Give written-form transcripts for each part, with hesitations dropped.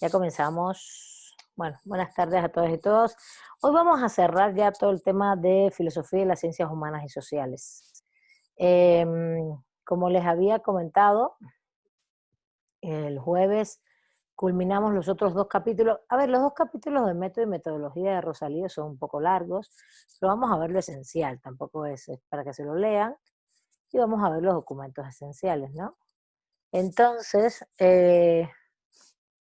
Ya comenzamos. Bueno, buenas tardes a todas y todos. Hoy vamos a cerrar ya todo el tema de filosofía y las ciencias humanas y sociales. Como les había comentado, el jueves culminamos los otros dos capítulos. A ver, los dos capítulos de método y metodología de Rosalía son un poco largos, pero vamos a ver lo esencial, tampoco es para que se lo lean, y vamos a ver los documentos esenciales, ¿no? Entonces,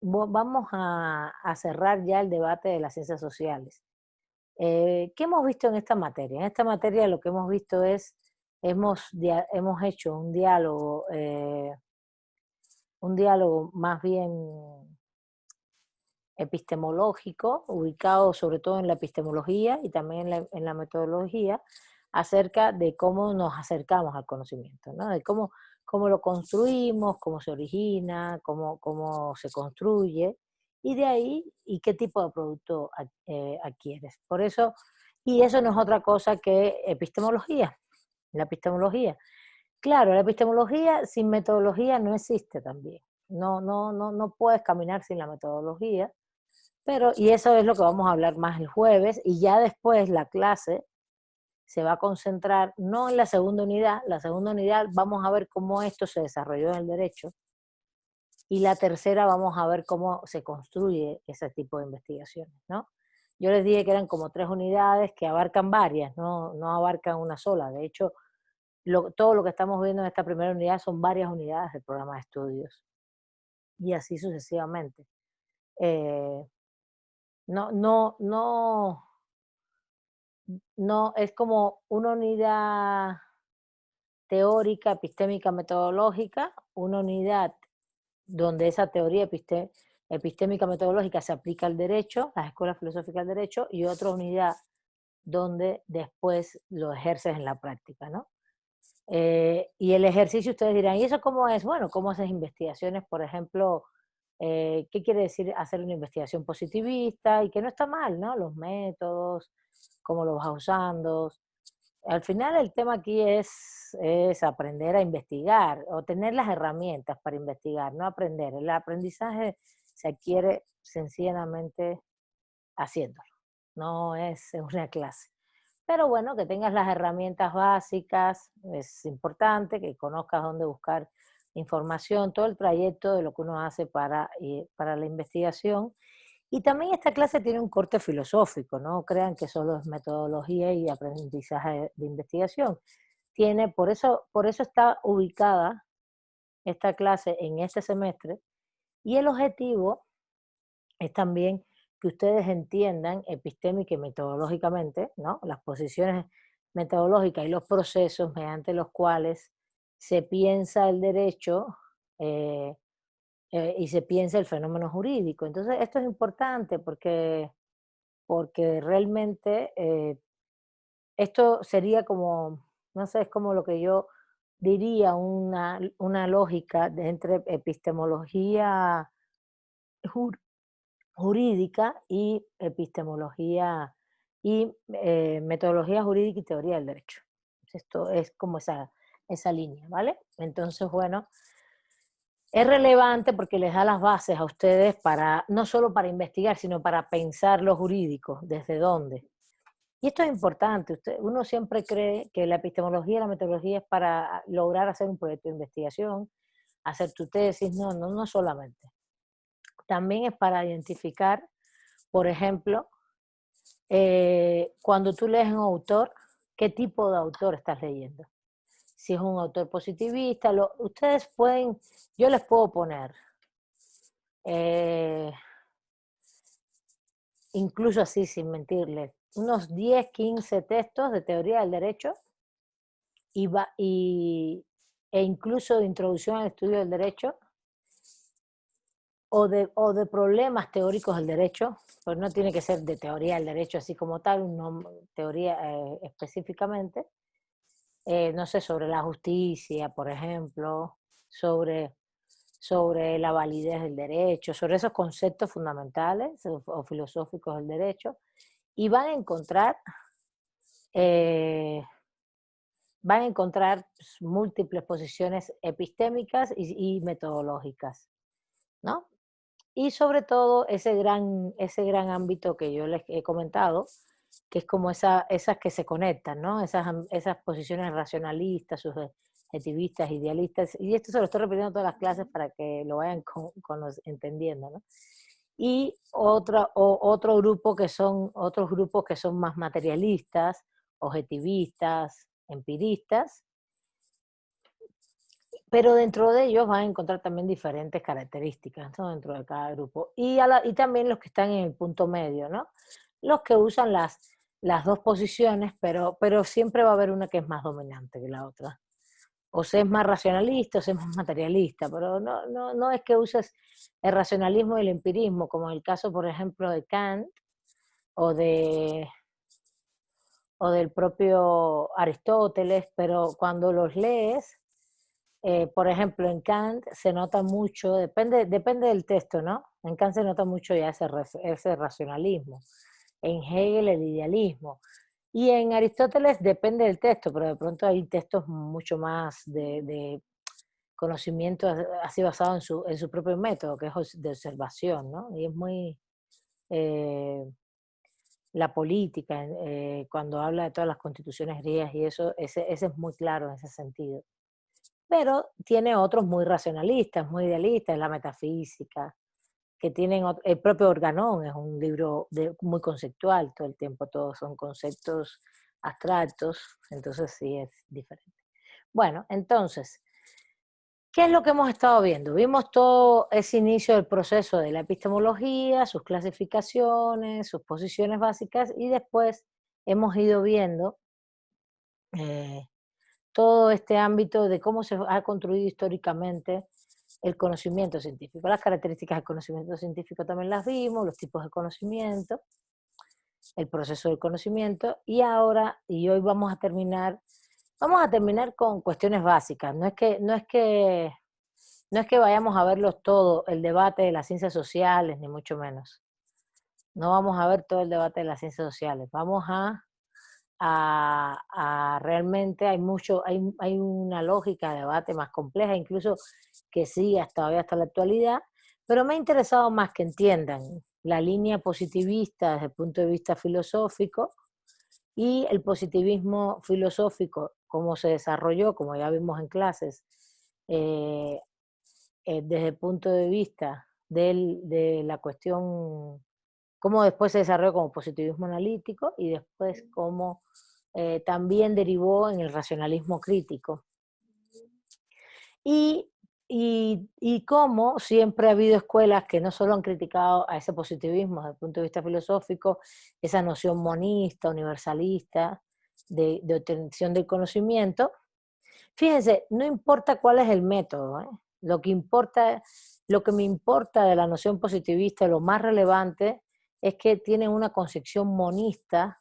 vamos a cerrar ya el debate de las ciencias sociales. ¿Qué hemos visto en esta materia? En esta materia lo que hemos visto es, hemos hecho un diálogo más bien epistemológico, ubicado sobre todo en la epistemología y también en la metodología, acerca de cómo nos acercamos al conocimiento, ¿no? De cómo lo construimos, cómo se origina, cómo se construye, y de ahí, y qué tipo de producto adquieres. Por eso, y eso no es otra cosa que epistemología, la epistemología. Claro, la epistemología sin metodología no existe también. No puedes caminar sin la metodología, pero, y eso es lo que vamos a hablar más el jueves, y ya después la clase se va a concentrar no en la segunda unidad vamos a ver cómo esto se desarrolló en el derecho, y la tercera vamos a ver cómo se construye ese tipo de investigaciones, ¿no? Yo les dije que eran como 3 unidades que abarcan varias, no abarcan una sola. De hecho, todo lo que estamos viendo en esta primera unidad son varias unidades del programa de estudios, y así sucesivamente. Eh, no, no, no, no, es como una unidad teórica, epistémica, metodológica, una unidad donde esa teoría epistémica, metodológica se aplica al derecho, las escuelas filosóficas del derecho, y otra unidad donde después lo ejerces en la práctica, ¿no? Y el ejercicio, ustedes dirán, ¿y eso cómo es? Bueno, ¿cómo haces investigaciones? Por ejemplo, ¿qué quiere decir hacer una investigación positivista? Y que no está mal, ¿no? Los métodos, cómo los vas usando. Al final el tema aquí es aprender a investigar o tener las herramientas para investigar, no aprender. El aprendizaje se adquiere sencillamente haciéndolo, no es una clase. Pero bueno, que tengas las herramientas básicas, es importante, que conozcas dónde buscar información, todo el trayecto de lo que uno hace para la investigación. Y también esta clase tiene un corte filosófico, no crean que solo es metodología y aprendizaje de investigación. Por eso está ubicada esta clase en este semestre, y el objetivo es también que ustedes entiendan epistémica y metodológicamente, ¿no? Las posiciones metodológicas y los procesos mediante los cuales se piensa el derecho eh, y se piensa el fenómeno jurídico. Entonces, esto es importante porque realmente esto sería como, no sé, es como lo que yo diría una lógica entre epistemología jur- jurídica y epistemología y metodología jurídica y teoría del derecho. Esto es como esa línea, ¿vale? Entonces, bueno, es relevante porque les da las bases a ustedes para, no solo para investigar, sino para pensar lo jurídico, desde dónde. Y esto es importante, uno siempre cree que la epistemología y la metodología es para lograr hacer un proyecto de investigación, hacer tu tesis, no solamente. También es para identificar, por ejemplo, cuando tú lees un autor, ¿qué tipo de autor estás leyendo? Si es un autor positivista, ustedes pueden, yo les puedo poner, eh, incluso así sin mentirles, unos 10, 15 textos de teoría del derecho y, e incluso de introducción al estudio del derecho o de problemas teóricos del derecho, pues no tiene que ser de teoría del derecho así como tal, una teoría específicamente, no sé, sobre la justicia, por ejemplo, sobre la validez del derecho, sobre esos conceptos fundamentales o filosóficos del derecho, y eh, van a encontrar pues, múltiples posiciones epistémicas y metodológicas, ¿no? Y sobre todo ese gran ámbito que yo les he comentado, que es como esas que se conectan, ¿no? Esas posiciones racionalistas, subjetivistas, idealistas, y esto se lo estoy repitiendo en todas las clases para que lo vayan entendiendo, ¿no? Y otros grupos que son más materialistas, objetivistas, empiristas, pero dentro de ellos van a encontrar también diferentes características, ¿no? Dentro de cada grupo. Y también los que están en el punto medio, ¿no? Los que usan las dos posiciones, pero siempre va a haber una que es más dominante que la otra. O se es más racionalista o se es más materialista, pero no es que uses el racionalismo y el empirismo, como en el caso, por ejemplo, de Kant o, de, o del propio Aristóteles, pero cuando los lees, por ejemplo, en Kant se nota mucho, depende del texto, ¿no? En Kant se nota mucho ya ese racionalismo, en Hegel el idealismo, y en Aristóteles depende del texto, pero de pronto hay textos mucho más de conocimiento así basado en su propio método, que es de observación, ¿no? Y es muy eh, la política, cuando habla de todas las constituciones griegas y eso, ese es muy claro en ese sentido. Pero tiene otros muy racionalistas, muy idealistas, la metafísica, que tienen el propio Organón, es un libro muy conceptual todo el tiempo, todos son conceptos abstractos, entonces sí es diferente. Bueno, entonces, ¿qué es lo que hemos estado viendo? Vimos todo ese inicio del proceso de la epistemología, sus clasificaciones, sus posiciones básicas, y después hemos ido viendo eh, todo este ámbito de cómo se ha construido históricamente el conocimiento científico. Las características del conocimiento científico también las vimos, los tipos de conocimiento, el proceso del conocimiento, y hoy vamos a terminar con cuestiones básicas. No es que vayamos a verlos todo, el debate de las ciencias sociales, ni mucho menos. No vamos a ver todo el debate de las ciencias sociales. Vamos a realmente hay una lógica de debate más compleja, incluso que sigue todavía hasta la actualidad, pero me ha interesado más que entiendan la línea positivista desde el punto de vista filosófico y el positivismo filosófico, cómo se desarrolló, como ya vimos en clases, eh, desde el punto de vista de la cuestión, cómo después se desarrolló como positivismo analítico y después cómo también derivó en el racionalismo crítico. Y, y cómo siempre ha habido escuelas que no solo han criticado a ese positivismo desde el punto de vista filosófico, esa noción monista, universalista, de obtención del conocimiento. Fíjense, no importa cuál es el método, ¿eh? Lo que me importa de la noción positivista, lo más relevante, es que tienen una concepción monista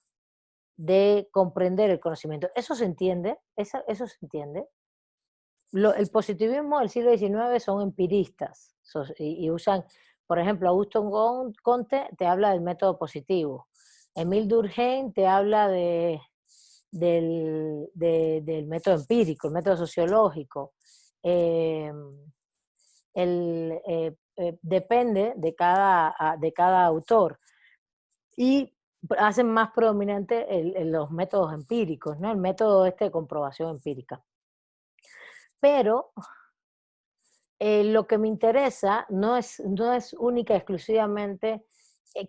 de comprender el conocimiento. ¿Eso se entiende? ¿Eso se entiende? El positivismo del siglo XIX son empiristas y usan, por ejemplo, Augusto Comte te habla del método positivo, Émile Durkheim te habla del método empírico, el método sociológico. Eh, depende de cada autor. Y hacen más predominante los métodos empíricos, ¿no? El método de comprobación empírica. Pero lo que me interesa no es única y exclusivamente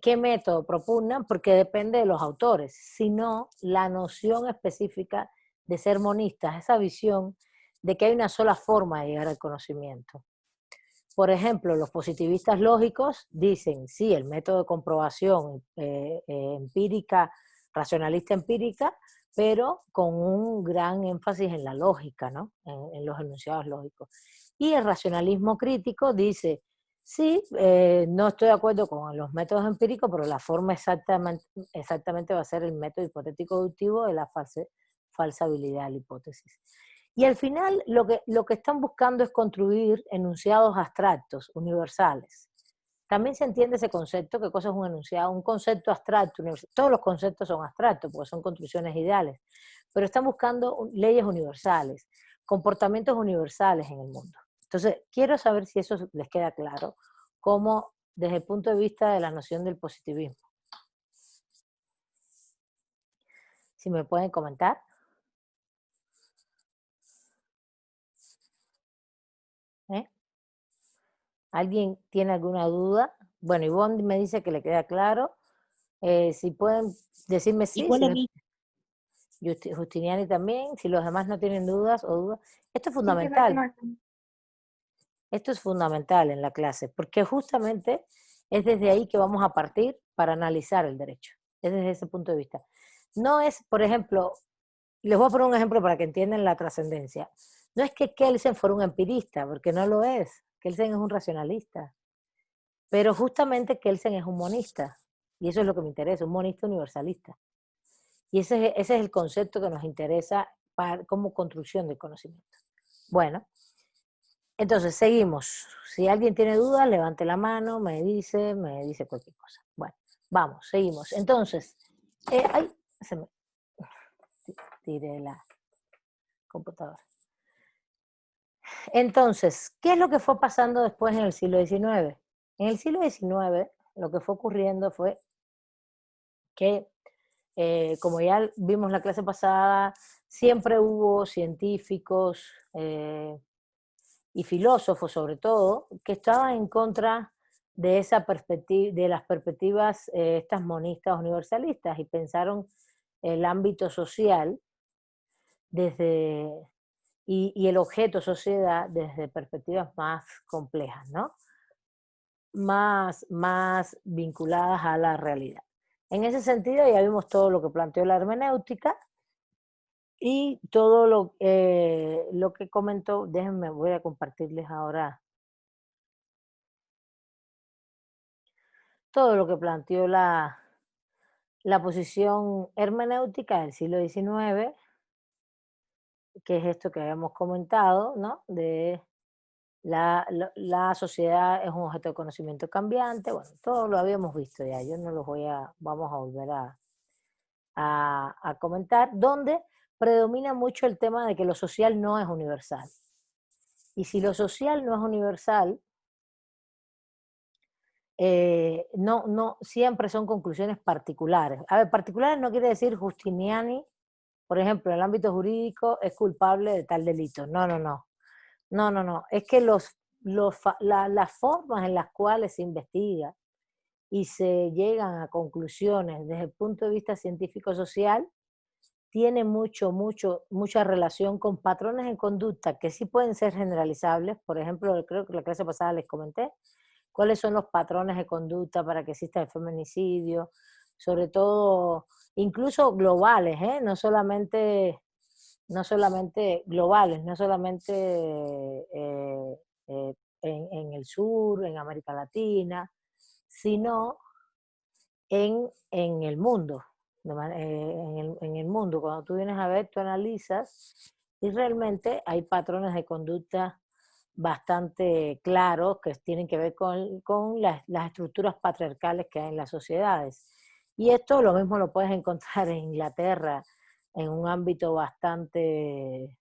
qué método propugnan, porque depende de los autores, sino la noción específica de ser monistas, esa visión de que hay una sola forma de llegar al conocimiento. Por ejemplo, los positivistas lógicos dicen, sí, el método de comprobación empírica, racionalista empírica, pero con un gran énfasis en la lógica, ¿no? En los enunciados lógicos. Y el racionalismo crítico dice, sí, no estoy de acuerdo con los métodos empíricos, pero la forma exactamente va a ser el método hipotético-deductivo de la falsabilidad de la hipótesis. Y al final lo que están buscando es construir enunciados abstractos, universales. También se entiende ese concepto, ¿qué cosa es un enunciado? Un concepto abstracto, todos los conceptos son abstractos porque son construcciones ideales, pero están buscando leyes universales, comportamientos universales en el mundo. Entonces, quiero saber si eso les queda claro, cómo desde el punto de vista de la noción del positivismo. Si me pueden comentar. ¿Eh? ¿Alguien tiene alguna duda? Bueno, Ivonne me dice que le queda claro. Si pueden decirme sí, Igual si a no, mí. Justiniani también, si los demás no tienen dudas o dudas. Esto es Sí, que no, fundamental. Esto es fundamental en la clase, porque justamente es desde ahí que vamos a partir para analizar el derecho. Es desde ese punto de vista. No es, por ejemplo, les voy a poner un ejemplo para que entiendan la trascendencia. No es que Kelsen fuera un empirista, porque no lo es. Kelsen es un racionalista. Pero justamente Kelsen es un monista. Y eso es lo que me interesa, un monista universalista. Y ese es el concepto que nos interesa como construcción del conocimiento. Bueno, entonces seguimos. Si alguien tiene dudas, levante la mano, me dice cualquier cosa. Bueno, vamos, seguimos. Entonces, ay, se me tiré la computadora. Entonces, ¿qué es lo que fue pasando después en el siglo XIX? En el siglo XIX, lo que fue ocurriendo fue que, como ya vimos la clase pasada, siempre hubo científicos y filósofos, sobre todo, que estaban en contra de esa perspectiva, de las perspectivas estas monistas universalistas, y pensaron el ámbito social desde y el objeto sociedad desde perspectivas más complejas, ¿no? Más vinculadas a la realidad. En ese sentido ya vimos todo lo que planteó la hermenéutica y todo lo que comentó. Déjenme, voy a compartirles ahora todo lo que planteó la posición hermenéutica del siglo XIX, que es esto que habíamos comentado, ¿no? De la sociedad es un objeto de conocimiento cambiante. Bueno, todo lo habíamos visto ya, yo no los vamos a volver a comentar, donde predomina mucho el tema de que lo social no es universal. Y si lo social no es universal, no siempre son conclusiones particulares. A ver, particulares no quiere decir Justiniani, por ejemplo, en el ámbito jurídico es culpable de tal delito. No, no, no. No, no, no. Es que las formas en las cuales se investiga y se llegan a conclusiones desde el punto de vista científico-social tiene mucha relación con patrones en conducta que sí pueden ser generalizables. Por ejemplo, creo que la clase pasada les comenté cuáles son los patrones de conducta para que exista el feminicidio, sobre todo, incluso globales, no solamente globales, no solamente en el sur, en América Latina, sino en el mundo. En el mundo, cuando tú vienes a ver, tú analizas y realmente hay patrones de conducta bastante claros que tienen que ver con las estructuras patriarcales que hay en las sociedades. Y esto lo mismo lo puedes encontrar en Inglaterra, en un ámbito bastante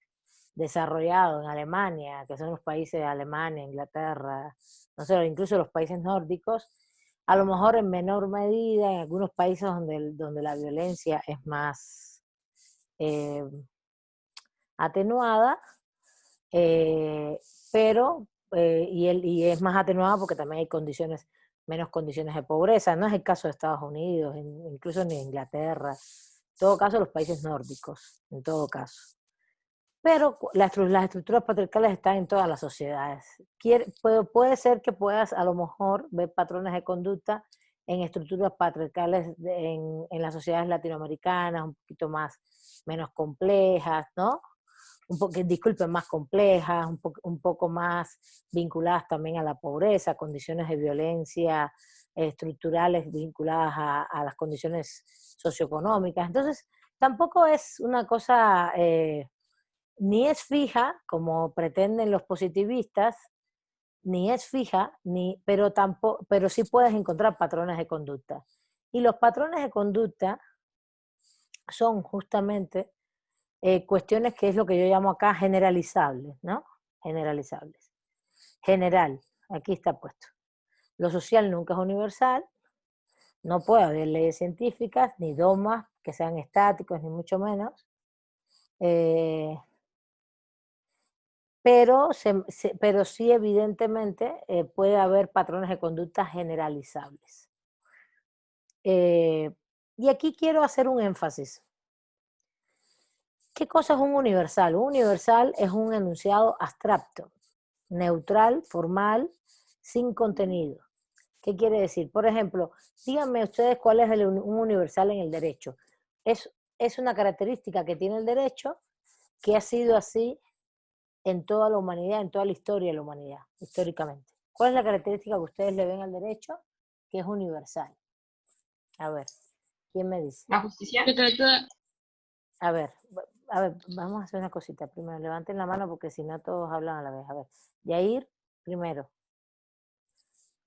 desarrollado, en Alemania, que son los países de Alemania, Inglaterra, no sé, incluso los países nórdicos, a lo mejor en menor medida en algunos países donde la violencia es más eh, atenuada, eh, pero, y es más atenuada porque también hay menos condiciones de pobreza. No es el caso de Estados Unidos, incluso ni Inglaterra, en todo caso los países nórdicos, en todo caso. Pero las estructuras patriarcales están en todas las sociedades. Puede ser que puedas a lo mejor ver patrones de conducta en estructuras patriarcales en las sociedades latinoamericanas, un poquito menos complejas, ¿no? Disculpen, más complejas, un poco más vinculadas también a la pobreza, condiciones de violencia estructurales vinculadas a las condiciones socioeconómicas. Entonces, tampoco es una cosa, ni es fija, como pretenden los positivistas, ni es fija, pero sí puedes encontrar patrones de conducta. Y los patrones de conducta son justamente cuestiones que es lo que yo llamo acá generalizables, ¿no? Generalizables. General, aquí está puesto. Lo social nunca es universal, no puede haber leyes científicas, ni dogmas que sean estáticos, ni mucho menos. Pero sí, evidentemente, puede haber patrones de conducta generalizables. Y aquí quiero hacer un énfasis. ¿Qué cosa es un universal? Un universal es un enunciado abstracto, neutral, formal, sin contenido. ¿Qué quiere decir? Por ejemplo, díganme ustedes cuál es un universal en el derecho. Es una característica que tiene el derecho que ha sido así en toda la humanidad, en toda la historia de la humanidad, históricamente. ¿Cuál es la característica que ustedes le ven al derecho que es universal? A ver, ¿quién me dice? La justicia. A ver, vamos a hacer una cosita primero. Levanten la mano porque si no todos hablan a la vez. A ver, Yair, primero.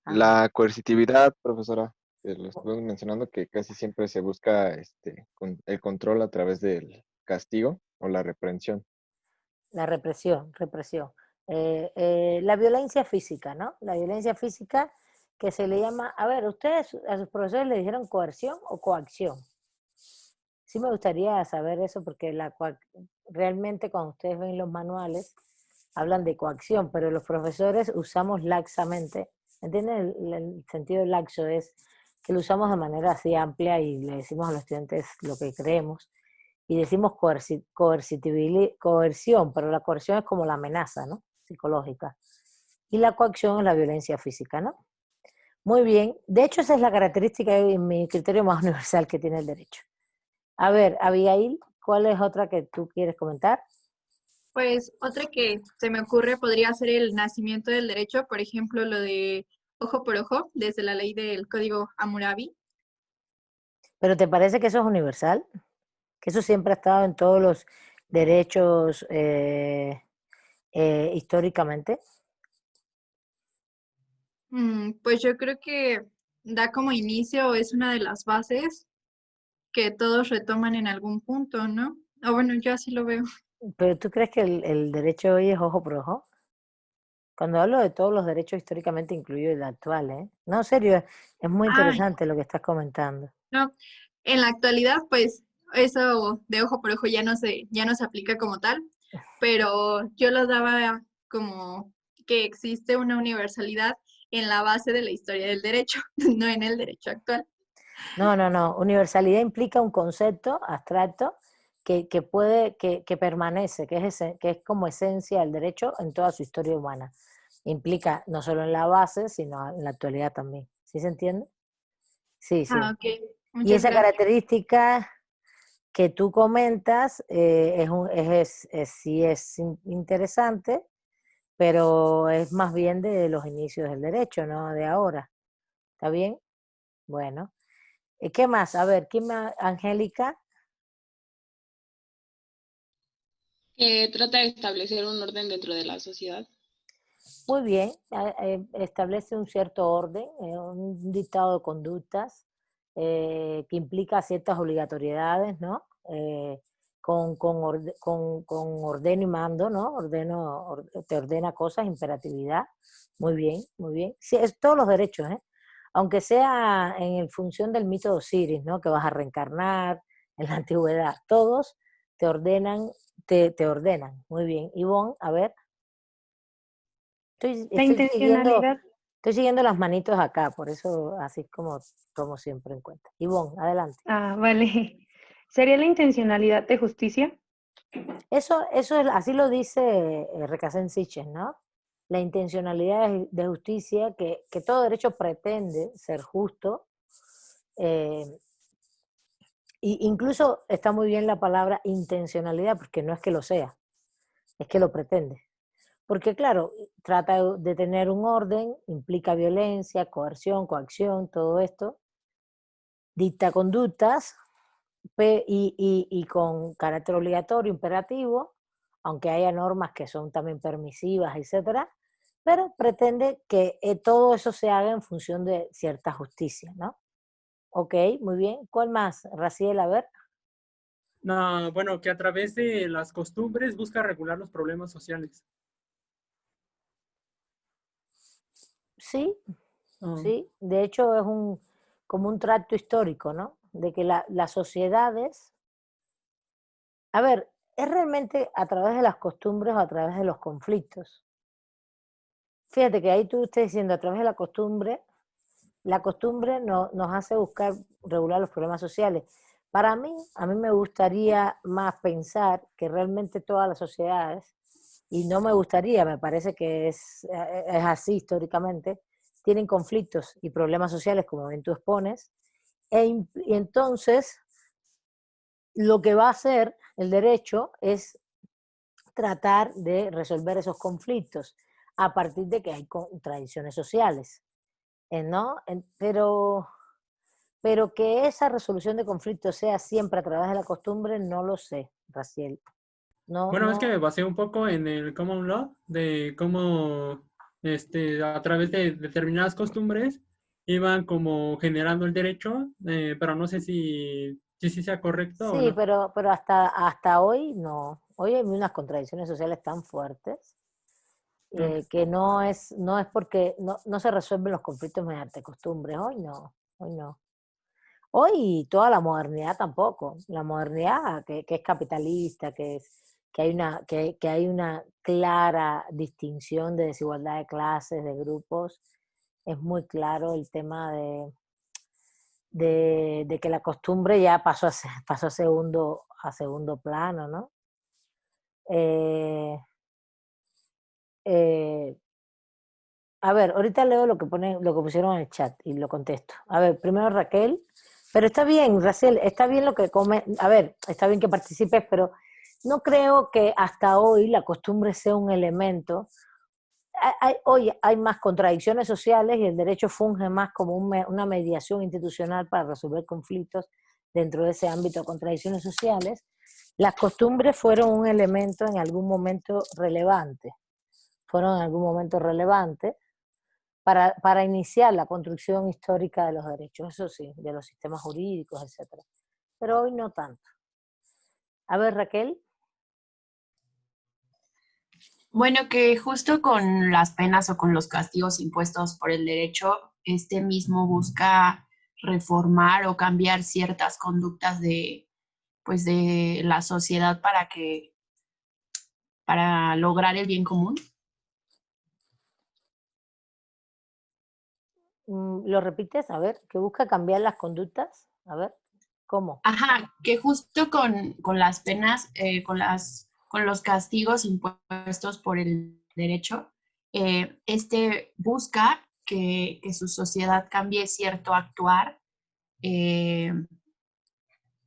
Ajá. La coercitividad, profesora, que lo estuve mencionando, que casi siempre se busca el control a través del castigo o la reprensión. La represión, represión. La violencia física, ¿no? La violencia física que se le llama, a ver, ustedes a sus profesores le dijeron coerción o coacción. Sí me gustaría saber eso porque realmente cuando ustedes ven los manuales hablan de coacción, pero los profesores usamos laxamente. ¿Entienden? El sentido laxo es que lo usamos de manera así amplia y le decimos a los estudiantes lo que creemos y decimos coerción, pero la coerción es como la amenaza, ¿no? Psicológica. Y la coacción es la violencia física, ¿no? Muy bien. De hecho, esa es la característica y mi criterio más universal que tiene el derecho. A ver, Abigail, ¿cuál es otra que tú quieres comentar? Pues otra que se me ocurre podría ser el nacimiento del derecho, por ejemplo, lo de ojo por ojo, desde la ley del Código Hammurabi. ¿Pero te parece que eso es universal? Que eso siempre ha estado en todos los derechos históricamente. Pues yo creo que da como inicio, es una de las bases que todos retoman en algún punto, ¿no? O bueno, yo así lo veo. ¿Pero tú crees que el derecho hoy es ojo por ojo? Cuando hablo de todos los derechos históricamente incluido el actual, ¿eh? No, en serio, es muy Ah, interesante lo que estás comentando. no. En la actualidad, pues eso de ojo por ojo ya no se aplica como tal, pero yo lo daba como que existe una universalidad en la base de la historia del derecho, no en el derecho actual. No, no, no. Universalidad implica un concepto abstracto que permanece, que es como esencia del derecho en toda su historia humana. Implica no solo en la base, sino en la actualidad también. ¿Sí se entiende? Sí, Ah, sí. ok. Y Muchas esa gracias. característica que tú comentas sí es interesante, pero es más bien de los inicios del derecho, no de ahora. ¿Está bien? Bueno. ¿Qué más? A ver, ¿quién más? Angélica. Que trata de establecer un orden dentro de la sociedad. Muy bien, establece un cierto orden, un dictado de conductas que implica ciertas obligatoriedades, ¿no? Con ordeno y mando, ¿no? Te ordena cosas, imperatividad. Muy bien, muy bien. Sí, es todos los derechos, ¿eh? Aunque sea en función del mito de Osiris, ¿no? Que vas a reencarnar en la antigüedad. Todos te ordenan, te ordenan. Muy bien. Ivonne, a ver. Estoy, La estoy siguiendo, intencionalidad, estoy siguiendo las manitos acá, por eso así como tomo siempre en cuenta. Ivonne, adelante. vale. ¿Sería la intencionalidad de justicia? Así lo dice Recasén Siches, ¿no? La intencionalidad de justicia, que todo derecho pretende ser justo. eh, y incluso está muy bien la palabra intencionalidad, porque no es que lo sea, es que lo pretende. Porque claro, trata de tener un orden, implica violencia, coerción, coacción, todo esto, dicta conductas y con carácter obligatorio, imperativo, aunque haya normas que son también permisivas, etcétera, pero pretende que todo eso se haga en función de cierta justicia, ¿no? Ok, muy bien. ¿Cuál más? Raciel, a ver. No, bueno, que a través de las costumbres busca regular los problemas sociales. Sí, Ah, ¿sí? De hecho, es como un tracto histórico, ¿no? De que las sociedades, a ver, es realmente a través de las costumbres o a través de los conflictos. Fíjate que ahí tú estás diciendo a través de la costumbre nos hace buscar regular los problemas sociales. Para mí, a mí me gustaría más pensar que realmente todas las sociedades, y no me gustaría, me parece que es así históricamente, tienen conflictos y problemas sociales, como bien tú expones, y entonces lo que va a hacer el derecho es tratar de resolver esos conflictos a partir de que hay tradiciones sociales, ¿no? Pero que esa resolución de conflictos sea siempre a través de la costumbre, no lo sé, Raciel. No, bueno, es que no, me basé un poco en el common law, de cómo a través de determinadas costumbres iban como generando el derecho, pero no sé si sea correcto o sí, no. pero hasta hoy no. Hoy hay unas contradicciones sociales tan fuertes Ah, que no es porque no se resuelven los conflictos mediante costumbres. Hoy no, hoy no. Hoy toda la modernidad tampoco. La modernidad que es capitalista, que hay una clara distinción de desigualdad de clases, de grupos, es muy claro el tema de que la costumbre ya pasó a segundo plano, ¿no? Eh, eh, a ver, ahorita leo lo que pusieron en el chat y lo contesto. A ver, primero Raquel, pero está bien, Raciel, está bien lo que come, a ver, está bien que participes, pero no creo que hasta hoy la costumbre sea un elemento. Hoy hay más contradicciones sociales y el derecho funge más como una mediación institucional para resolver conflictos dentro de ese ámbito de contradicciones sociales. Las costumbres fueron un elemento en algún momento relevante, fueron en algún momento relevantes para iniciar la construcción histórica de los derechos, eso sí, de los sistemas jurídicos, etcétera. Pero hoy no tanto. A ver, Raquel. Bueno, que justo con las penas o con los castigos impuestos por el derecho, este mismo busca reformar o cambiar ciertas conductas pues de la sociedad para lograr el bien común. ¿Lo repites? A ver, que busca cambiar las conductas. A ver, ¿cómo? Ajá, que justo con las penas, con los castigos impuestos por el derecho, busca que su sociedad cambie cierto actuar eh,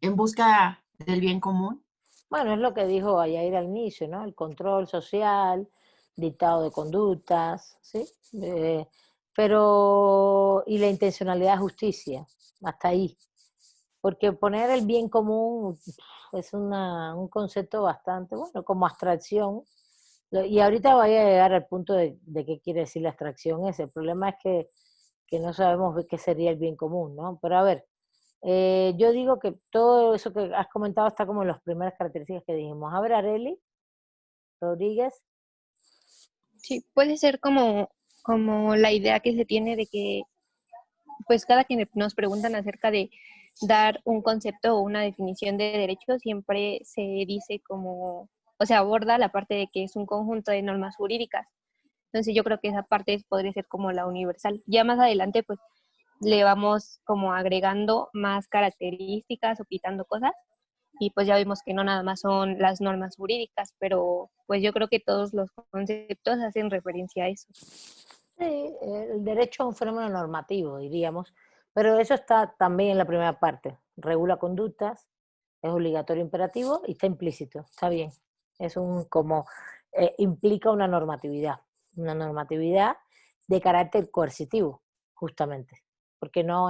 en busca del bien común. Bueno, es lo que dijo Ayair al inicio, ¿no? El control social, dictado de conductas, ¿sí? Y la intencionalidad de justicia, hasta ahí. Porque poner el bien común es un concepto bastante, bueno, como abstracción. Y ahorita voy a llegar al punto de qué quiere decir la abstracción ese. El problema es que no sabemos qué sería el bien común, ¿no? Pero a ver, yo digo que todo eso que has comentado está como en las primeras características que dijimos. A ver, Areli Rodríguez. Sí, puede ser como la idea que se tiene de que, pues cada que nos preguntan acerca de dar un concepto o una definición de derecho, siempre se dice como, o sea, aborda la parte de que es un conjunto de normas jurídicas. Entonces yo creo que esa parte podría ser como la universal. Ya más adelante, pues le vamos como agregando más características o quitando cosas y pues ya vimos que no nada más son las normas jurídicas, pero pues yo creo que todos los conceptos hacen referencia a eso. Sí, el derecho es un fenómeno normativo, diríamos, pero eso está también en la primera parte. Regula conductas, es obligatorio imperativo y está implícito, está bien. Es implica una normatividad de carácter coercitivo, justamente, porque no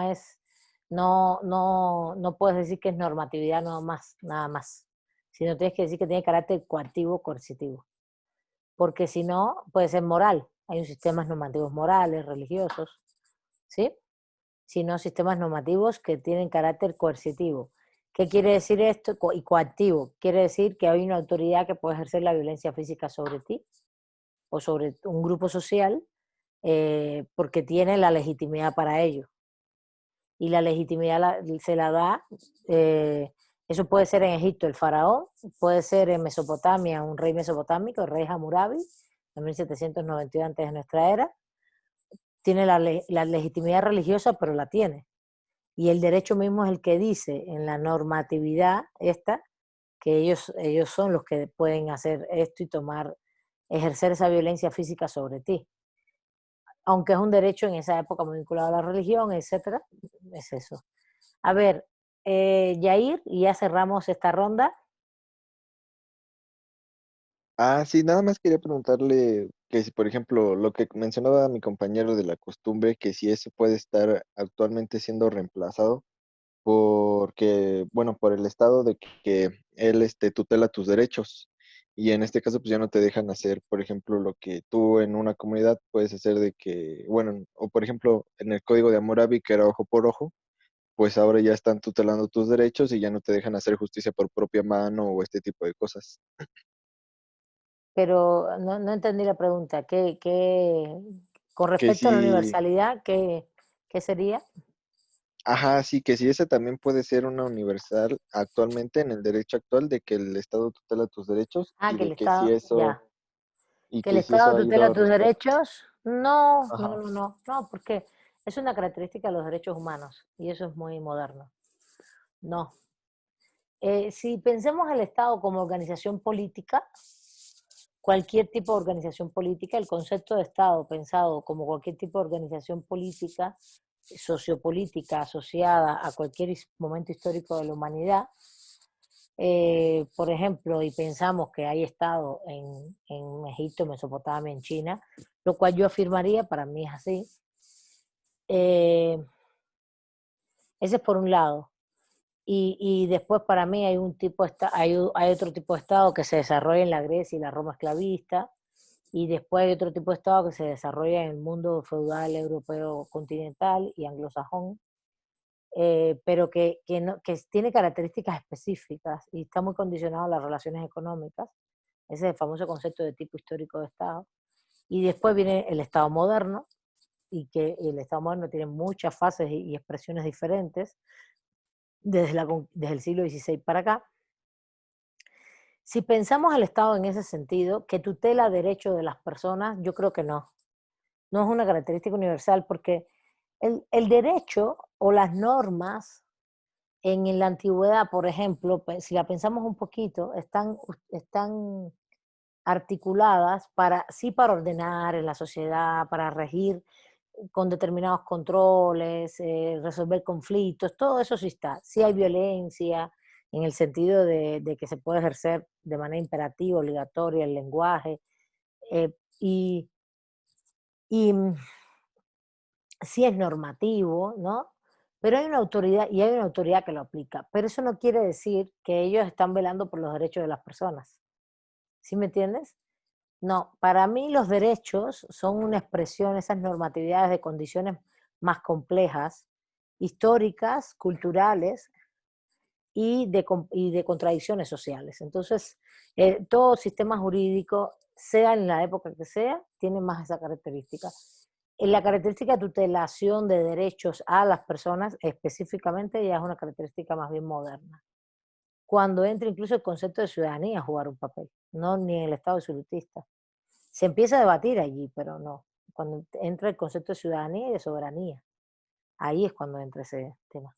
puedes decir que es normatividad nada más, sino tienes que decir que tiene carácter coactivo, coercitivo, porque si no, puede ser moral. Hay un sistemas normativos morales, religiosos, ¿sí? Sino sistemas normativos que tienen carácter coercitivo. ¿Qué quiere decir esto? Y coactivo. Quiere decir que hay una autoridad que puede ejercer la violencia física sobre ti o sobre un grupo social porque tiene la legitimidad para ello. Y la legitimidad se la da, eso puede ser en Egipto el faraón, puede ser en Mesopotamia un rey mesopotámico, el rey Hammurabi, en 1792 antes de nuestra era. Tiene la legitimidad religiosa, pero la tiene. Y el derecho mismo es el que dice en la normatividad esta que ellos son los que pueden hacer esto y ejercer esa violencia física sobre ti. Aunque es un derecho en esa época muy vinculado a la religión, etcétera, es eso. A ver, Yair, y ya cerramos esta ronda. Sí, nada más quería preguntarle que si, por ejemplo, lo que mencionaba mi compañero de la costumbre, que si eso puede estar actualmente siendo reemplazado porque, bueno, por el estado de que él tutela tus derechos. Y en este caso, pues ya no te dejan hacer, por ejemplo, lo que tú en una comunidad puedes hacer de que, bueno, o por ejemplo, en el código de Hammurabi, que era ojo por ojo, pues ahora ya están tutelando tus derechos y ya no te dejan hacer justicia por propia mano o este tipo de cosas. Pero no entendí la pregunta. Con Que respecto a la si, universalidad, ¿qué sería? ajá, sí, que si esa también puede ser una universal actualmente en el derecho actual de que el Estado tutela tus derechos y Que de el que si Estado, eso, ya, y que el que si eso Estado ha ido tutela a tus respeto. derechos. No, Ajá. porque es una característica de los derechos humanos y eso es muy moderno. No. Si pensemos el Estado como organización política, cualquier tipo de organización política, el concepto de Estado pensado como cualquier tipo de organización política, sociopolítica asociada a cualquier momento histórico de la humanidad, por ejemplo, y pensamos que hay Estado en Egipto, Mesopotamia, en China, lo cual yo afirmaría, para mí es así. Ese es por un lado. Y después para mí hay hay otro tipo de Estado que se desarrolla en la Grecia y la Roma esclavista, y después hay otro tipo de Estado que se desarrolla en el mundo feudal europeo continental y anglosajón, pero que tiene características específicas y está muy condicionado a las relaciones económicas. Ese es el famoso concepto de tipo histórico de Estado. Y después viene el Estado moderno, y que el Estado moderno tiene muchas fases y expresiones diferentes desde el siglo XVI para acá. Si pensamos el Estado en ese sentido, que tutela derechos de las personas, yo creo que no. No es una característica universal porque el derecho o las normas en la antigüedad, por ejemplo, si la pensamos un poquito, están articuladas para ordenar en la sociedad, para regir con determinados controles, resolver conflictos, todo eso sí está. Sí hay violencia en el sentido de que se puede ejercer de manera imperativa, obligatoria el lenguaje, eh, y, y sí es normativo, ¿no? Pero hay una autoridad y hay una autoridad que lo aplica. Pero eso no quiere decir que ellos están velando por los derechos de las personas. ¿Sí me entiendes? No, para mí los derechos son una expresión, esas normatividades de condiciones más complejas, históricas, culturales y de contradicciones sociales. Entonces, todo sistema jurídico, sea en la época que sea, tiene más esa característica. En la característica de tutelación de derechos a las personas específicamente ya es una característica más bien moderna. Cuando entra incluso el concepto de ciudadanía a jugar un papel, no ni en el Estado absolutista. Se empieza a debatir allí, pero no. Cuando entra el concepto de ciudadanía y de soberanía, ahí es cuando entra ese tema.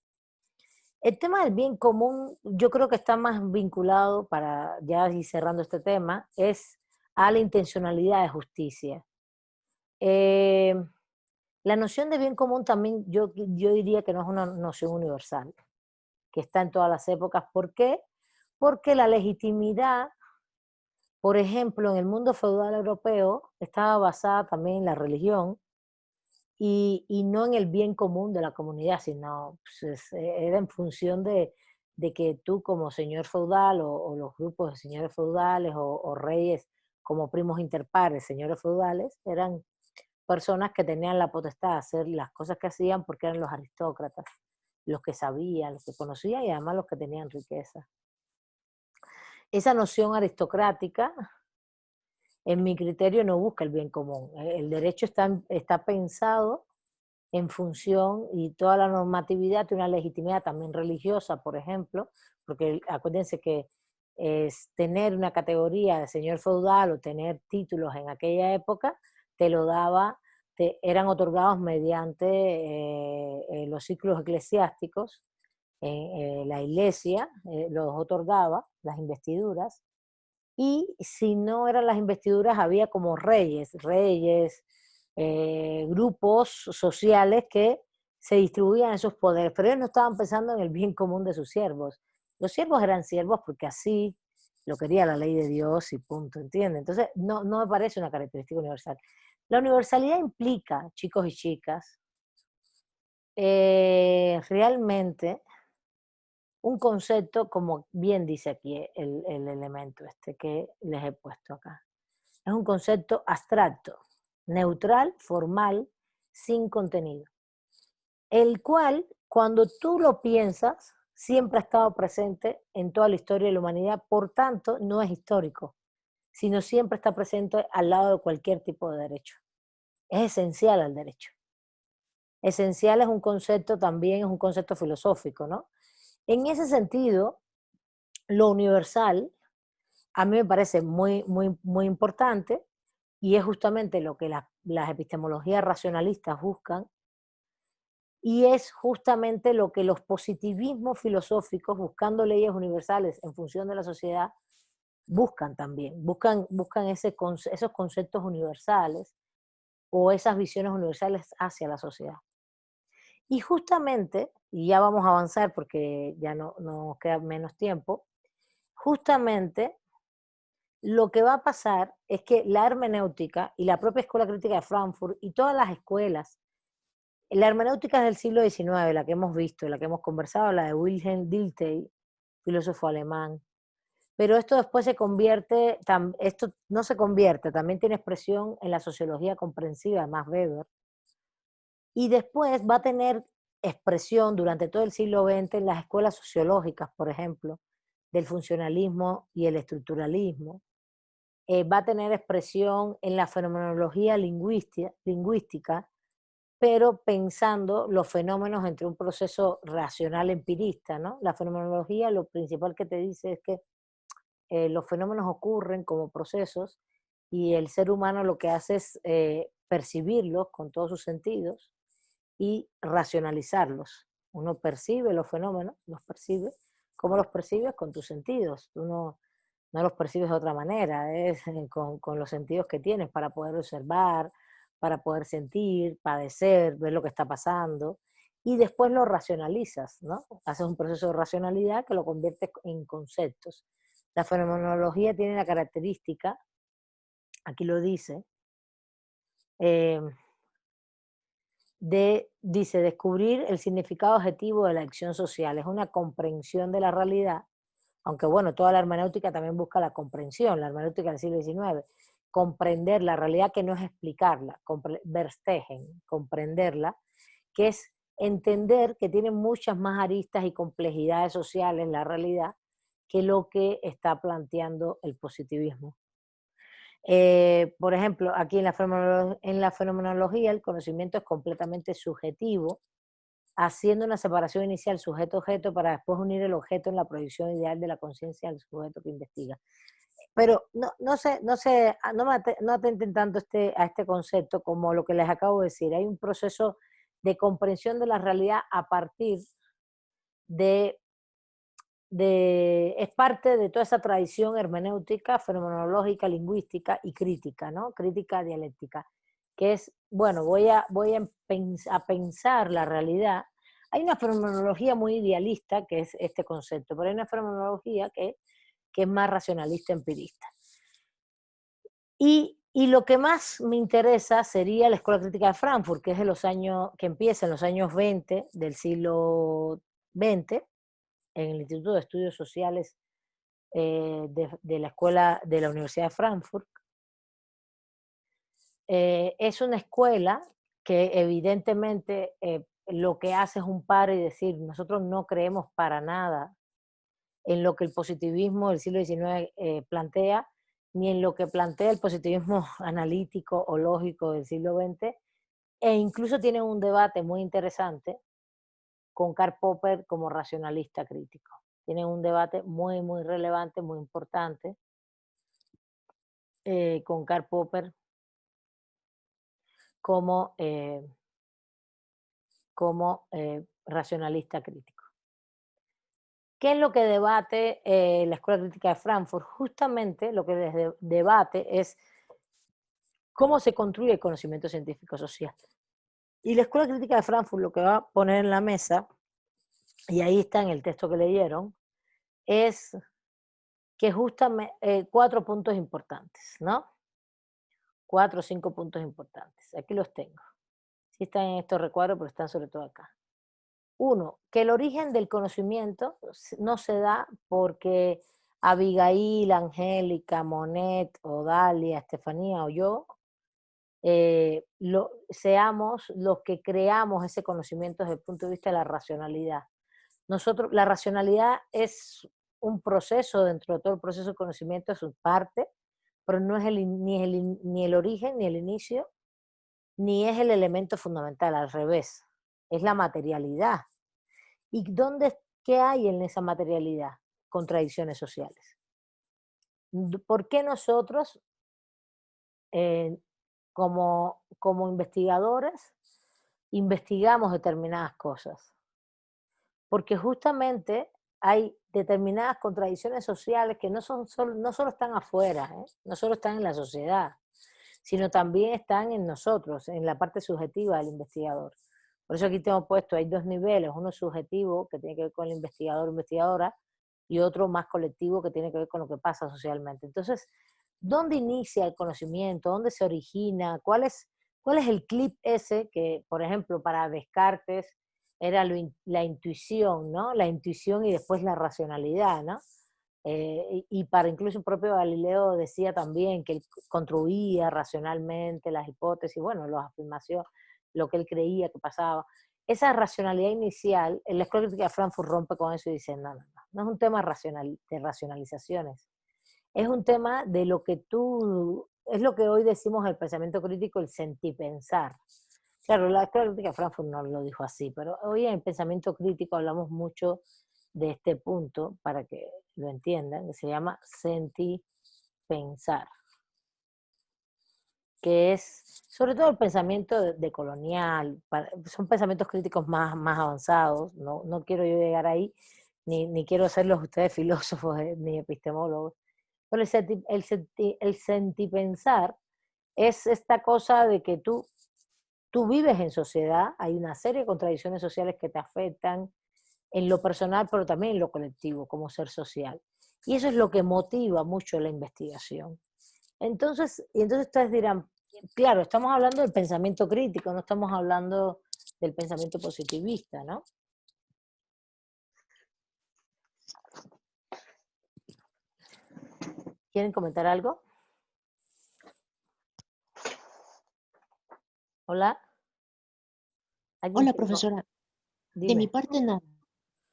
El tema del bien común, yo creo que está más vinculado, para ya ir cerrando este tema, es a la intencionalidad de justicia. Eh, la noción de bien común también yo diría que no es una noción universal, que está en todas las épocas. ¿Por qué? Porque la legitimidad, por ejemplo, en el mundo feudal europeo, estaba basada también en la religión y no en el bien común de la comunidad, sino pues, era en función de que tú como señor feudal o los grupos de señores feudales o reyes como primos interpares, señores feudales, eran personas que tenían la potestad de hacer las cosas que hacían porque eran los aristócratas, los que sabían, los que conocían y además los que tenían riqueza. Esa noción aristocrática en mi criterio no busca el bien común. El derecho está pensado en función, y toda la normatividad tiene una legitimidad también religiosa, por ejemplo, porque acuérdense que tener una categoría de señor feudal o tener títulos en aquella época, te lo daba, eran otorgados mediante los ciclos eclesiásticos, la iglesia los otorgaba, las investiduras, y si no eran las investiduras había como reyes, grupos sociales que se distribuían esos poderes, pero ellos no estaban pensando en el bien común de sus siervos. Los siervos eran siervos porque así lo quería la ley de Dios y punto, ¿entiendes? Entonces no me parece una característica universal. La universalidad implica, chicos y chicas, realmente un concepto, como bien dice aquí el elemento que les he puesto acá. Es un concepto abstracto, neutral, formal, sin contenido, el cual, cuando tú lo piensas, siempre ha estado presente en toda la historia de la humanidad, por tanto, no es histórico, sino siempre está presente al lado de cualquier tipo de derecho. Es esencial al derecho. Esencial es un concepto también, es un concepto filosófico, ¿no? En ese sentido, lo universal a mí me parece muy, muy, muy importante, y es justamente lo que las epistemologías racionalistas buscan, y es justamente lo que los positivismos filosóficos, buscando leyes universales en función de la sociedad, buscan también. Buscan esos conceptos universales o esas visiones universales hacia la sociedad. Y justamente, y ya vamos a avanzar porque ya no nos queda menos tiempo, justamente lo que va a pasar es que la hermenéutica y la propia Escuela Crítica de Frankfurt y todas las escuelas, la hermenéutica es del siglo XIX, la que hemos visto, la que hemos conversado, la de Wilhelm Dilthey, filósofo alemán, pero esto después se convierte, esto no se convierte, también tiene expresión en la sociología comprensiva de Max Weber, y después va a tener expresión durante todo el siglo XX en las escuelas sociológicas, por ejemplo, del funcionalismo y el estructuralismo. Va a tener expresión en la fenomenología lingüística, pero pensando los fenómenos entre un proceso racional empirista, ¿no? La fenomenología lo principal que te dice es que los fenómenos ocurren como procesos y el ser humano lo que hace es percibirlos con todos sus sentidos y racionalizarlos. Uno percibe los fenómenos, los percibe. ¿Cómo los percibes? Con tus sentidos. Tú no los percibes de otra manera, es con los sentidos que tienes para poder observar, para poder sentir, padecer, ver lo que está pasando, y después lo racionalizas, ¿no? Haces un proceso de racionalidad que lo conviertes en conceptos. La fenomenología tiene la característica, aquí lo dice, dice, descubrir el significado objetivo de la acción social. Es una comprensión de la realidad, aunque bueno, toda la hermenéutica también busca la comprensión, la hermenéutica del siglo XIX, comprender la realidad, que no es explicarla, verstehen, comprenderla, que es entender que tiene muchas más aristas y complejidades sociales la realidad que lo que está planteando el positivismo. Por ejemplo, aquí en la fenomenología el conocimiento es completamente subjetivo, haciendo una separación inicial sujeto-objeto para después unir el objeto en la proyección ideal de la conciencia del sujeto que investiga. Pero no atenten tanto a este concepto como lo que les acabo de decir. Hay un proceso de comprensión de la realidad a partir es parte de toda esa tradición hermenéutica, fenomenológica, lingüística y crítica, ¿no? Crítica dialéctica, que es, bueno, voy a pensar la realidad. Hay una fenomenología muy idealista, que es este concepto, pero hay una fenomenología que es más racionalista, empirista. Y lo que más me interesa sería la Escuela Crítica de Frankfurt, que es que empieza en los años 20 del siglo XX, en el Instituto de Estudios Sociales de la Escuela de la Universidad de Frankfurt. Es una escuela que evidentemente lo que hace es un paro y decir, nosotros no creemos para nada en lo que el positivismo del siglo XIX plantea, ni en lo que plantea el positivismo analítico o lógico del siglo XX, e incluso tienen un debate muy interesante con Karl Popper como racionalista crítico. Tienen un debate muy, muy relevante, muy importante, con Karl Popper como racionalista crítico. ¿Qué es lo que debate la Escuela Crítica de Frankfurt? Justamente lo que debate es cómo se construye el conocimiento científico social. Y la Escuela Crítica de Frankfurt lo que va a poner en la mesa, y ahí está en el texto que leyeron, es que justamente 4 puntos importantes, ¿no? 4 o 5 puntos importantes. Aquí los tengo. Sí están en estos recuadros, pero están sobre todo acá. 1, que el origen del conocimiento no se da porque Abigail, Angélica, Monet, o Dalia, Estefanía o yo seamos los que creamos ese conocimiento desde el punto de vista de la racionalidad. La racionalidad es un proceso dentro de todo el proceso de conocimiento, es su parte, pero no es ni el origen, ni el inicio, ni es el elemento fundamental, al revés, es la materialidad. ¿Y qué hay en esa materialidad? Contradicciones sociales. ¿Por qué nosotros, como investigadores, investigamos determinadas cosas? Porque justamente hay determinadas contradicciones sociales que no solo están afuera, no solo están en la sociedad, sino también están en nosotros, en la parte subjetiva del investigador. Por eso aquí tengo puesto, hay 2 niveles, uno subjetivo, que tiene que ver con el investigador o investigadora, y otro más colectivo, que tiene que ver con lo que pasa socialmente. Entonces, ¿dónde inicia el conocimiento? ¿Dónde se origina? ¿Cuál es el clip ese que, por ejemplo, para Descartes era la intuición, ¿no? La intuición y después la racionalidad, ¿no? Y para incluso el propio Galileo decía también que él construía racionalmente las hipótesis, bueno, las afirmaciones, lo que él creía que pasaba. Esa racionalidad inicial, en la Escuela Crítica de Frankfurt rompe con eso y dice, no es un tema de racionalizaciones, es un tema de lo que es lo que hoy decimos el pensamiento crítico, el sentipensar. Claro, la Escuela Crítica de Frankfurt no lo dijo así, pero hoy en el pensamiento crítico hablamos mucho de este punto, para que lo entiendan, que se llama sentipensar, que es sobre todo el pensamiento de colonial, son pensamientos críticos más avanzados, no quiero yo llegar ahí, ni quiero hacerlos ustedes filósofos ni epistemólogos, pero el sentipensar es esta cosa de que tú vives en sociedad, hay una serie de contradicciones sociales que te afectan en lo personal, pero también en lo colectivo, como ser social. Y eso es lo que motiva mucho la investigación. Entonces ustedes dirán, claro, estamos hablando del pensamiento crítico, no estamos hablando del pensamiento positivista, ¿no? ¿Quieren comentar algo? Hola. Hola, profesora. De Dime. mi parte, nada.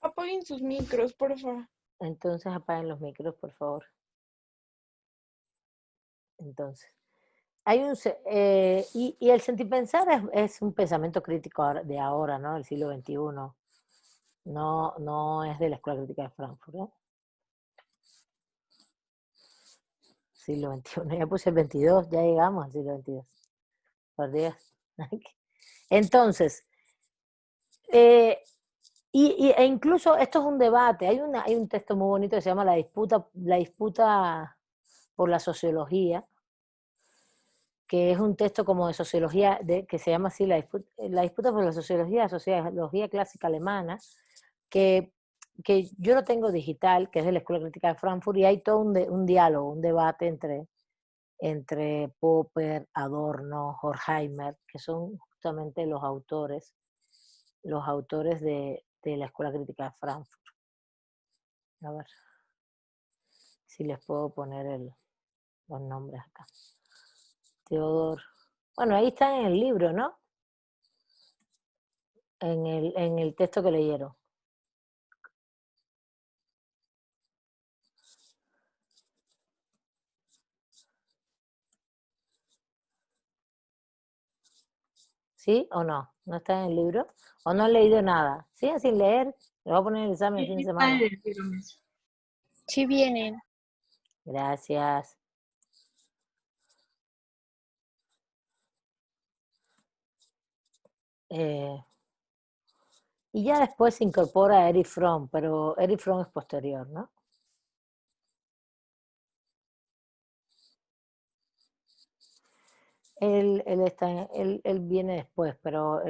Apaguen sus micros, por favor. Entonces apaguen los micros, por favor. Entonces, y el sentipensar es un pensamiento crítico de ahora, ¿no? Del siglo XXI. No es de la Escuela Crítica de Frankfurt, ¿no? Siglo XXI, ya puse el 22, ya llegamos al siglo XXII. Por Dios. Entonces, e incluso esto es un debate, hay un texto muy bonito que se llama La disputa por la sociología, que es un texto como de sociología, que se llama así, la disputa por la sociología clásica alemana, que yo lo tengo digital, que es de la Escuela Crítica de Frankfurt, y hay todo un diálogo, un debate entre Popper, Adorno, Horkheimer, que son justamente los autores de la Escuela Crítica de Frankfurt. A ver si les puedo poner los nombres acá. Theodor. Bueno, ahí están en el libro, ¿no? En el texto que leyeron. ¿Sí o no? ¿No está en el libro? ¿O no han leído nada? ¿Siguen sin leer? Les voy a poner el examen el fin de semana. Sí vienen. Gracias. Y ya después se incorpora Erich Fromm, pero Erich Fromm es posterior, ¿no? Él viene después, pero